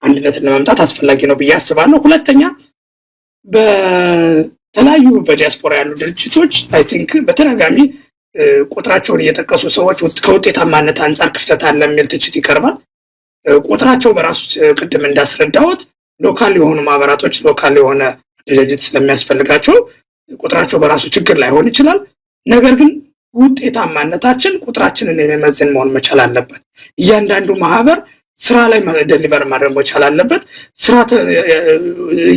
አንድነትን ለማምጣት አስፈላጊ ነው ብዬ አስባለሁ። ሁለተኛ በተለያዩ በዲያስፖራ ያሉ ድርጅቶች አይ ቲንክ በተደጋጋሚ ቁጥራቸውን እየጠቀሱ ሰዎች ከውጤታማነት አንጻር ክፍተት አለ የሚል ትችት ይቀርባል። ቁጥራቸው በራሱ ቅድም እንዳስረዳሁት ሎካል የሆኑ ማህበራቶች ሎካል የሆነ አደረጃጀት ስለሚያስፈልጋቸው ቁጥራቸው በራሱ ችግር ላይሆን ይችላል። ነገር ግን ውጤታማነታችን ቁጥራችንን የሚመዝን መሆን መቻል አለበት። እያንዳንዱ ማህበር ስራ ላይ ደሊቨር ማድረግ መቻል አለበት። ስራ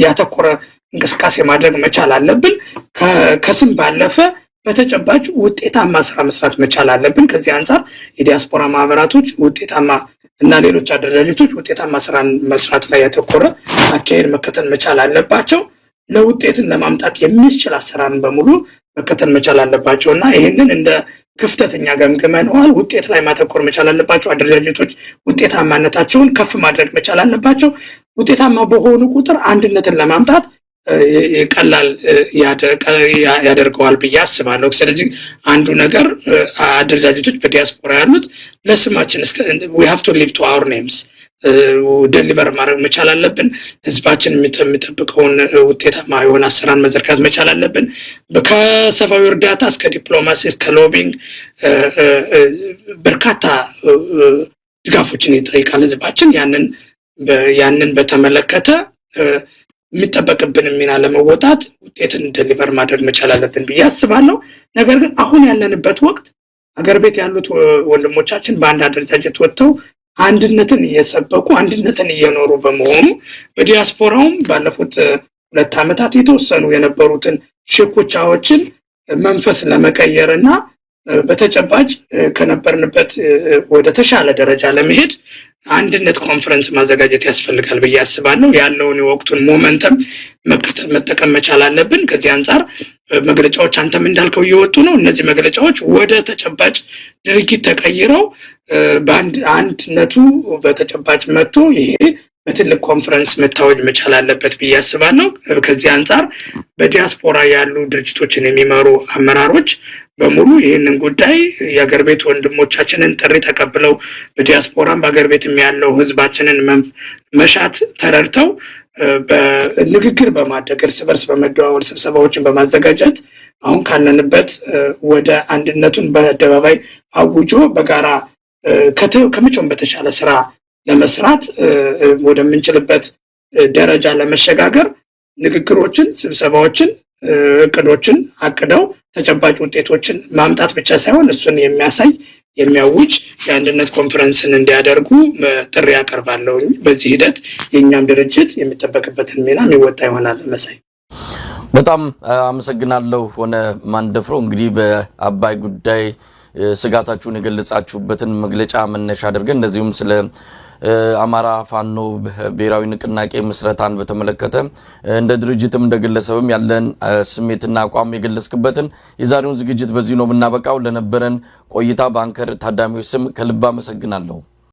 ያተኮረ እንቅስቃሴ ማድረግ መቻል አለብን። ከስም ባለፈ በተጨባጭ ውጤታማ ስራ መስራት መቻል አለብን። ከዚህ አንጻር የዲያስፖራ ማህበራቶች ውጤታማ እና ሌሎች አደረጃጀቶች ውጤታማ ስራን መስራት ላይ ያተኮረ አካሄድ መከተል መቻል አለባቸው። ለውጤትን ለማምጣት የሚችል አሰራርን በሙሉ መከተል መቻል አለባቸው እና ይህንን እንደ ክፍተተኛ ገምግመነዋል። ውጤት ላይ ማተኮር መቻል አለባቸው። አደረጃጀቶች ውጤታማነታቸውን ከፍ ማድረግ መቻል አለባቸው። ውጤታማ በሆኑ ቁጥር አንድነትን ለማምጣት ቀላል ያደርገዋል ብዬ አስባለሁ። ስለዚህ አንዱ ነገር አደረጃጀቶች በዲያስፖራ ያሉት ለስማችን we have to live to our names ደሊቨር ማድረግ መቻል አለብን። ህዝባችን የሚጠብቀውን ውጤታማ የሆነ አሰራር መዘርጋት መቻል አለብን። ከሰብአዊ እርዳታ እስከ ዲፕሎማሲ እስከ ሎቢንግ በርካታ ድጋፎችን ይጠይቃል ህዝባችን። ያንን በተመለከተ የሚጠበቅብን ሚና ለመወጣት ውጤትን ደሊቨር ማድረግ መቻል አለብን ብዬ አስባለሁ። ነገር ግን አሁን ያለንበት ወቅት ሀገር ቤት ያሉት ወንድሞቻችን በአንድ አደረጃጀት ወጥተው አንድነትን እየሰበኩ አንድነትን እየኖሩ በመሆኑ በዲያስፖራውም ባለፉት 2 ዓመታት የተወሰኑ የነበሩትን ሽኩቻዎችን መንፈስ ለመቀየርና በተጨባጭ ከነበርንበት ወደ ተሻለ ደረጃ ለመሄድ አንድነት ኮንፈረንስ ማዘጋጀት ያስፈልጋል ብዬ አስባለሁ። ያለውን የወቅቱን ሞመንተም መጠቀም መቻል አለብን። ከዚህ አንፃር መግለጫዎች አንተም እንዳልከው እየወጡ ነው። እነዚህ መግለጫዎች ወደ ተጨባጭ ድርጊት ተቀይረው በአንድነቱ በተጨባጭ መጥቶ ይሄ በትልቅ ኮንፈረንስ መታወጅ መቻል አለበት ብዬ አስባለሁ። ከዚህ አንፃር በዲያስፖራ ያሉ ድርጅቶችን የሚመሩ አመራሮች በሙሉ ይህንን ጉዳይ የሀገር ቤት ወንድሞቻችንን ጥሪ ተቀብለው በዲያስፖራም በሀገር ቤት ያለው ህዝባችንን መሻት ተረድተው በንግግር በማድረግ እርስ በርስ በመደዋወል ስብሰባዎችን በማዘጋጀት አሁን ካለንበት ወደ አንድነቱን በአደባባይ አውጆ በጋራ ከመቼውም በተሻለ ስራ ለመስራት ወደምንችልበት ደረጃ ለመሸጋገር ንግግሮችን፣ ስብሰባዎችን፣ እቅዶችን አቅደው ተጨባጭ ውጤቶችን ማምጣት ብቻ ሳይሆን እሱን የሚያሳይ የሚያውጅ የአንድነት ኮንፈረንስን እንዲያደርጉ ጥሪ ያቀርባለሁ። በዚህ ሂደት የኛም ድርጅት የሚጠበቅበትን ሚና የሚወጣ ይሆናል። መሳይ በጣም አመሰግናለሁ። ሆነ ማንደፍሮ እንግዲህ በአባይ ጉዳይ ስጋታችሁን የገለጻችሁበትን መግለጫ መነሻ አድርገን እንደዚሁም ስለ አማራ ፋኖ ብሔራዊ ንቅናቄ ምስረታን በተመለከተ እንደ ድርጅትም እንደ ግለሰብም ያለን ስሜትና አቋም የገለጽክበትን የዛሬውን ዝግጅት በዚህ ነው የምናበቃው። ለነበረን ቆይታ በአንከር ታዳሚዎች ስም ከልብ አመሰግናለሁ።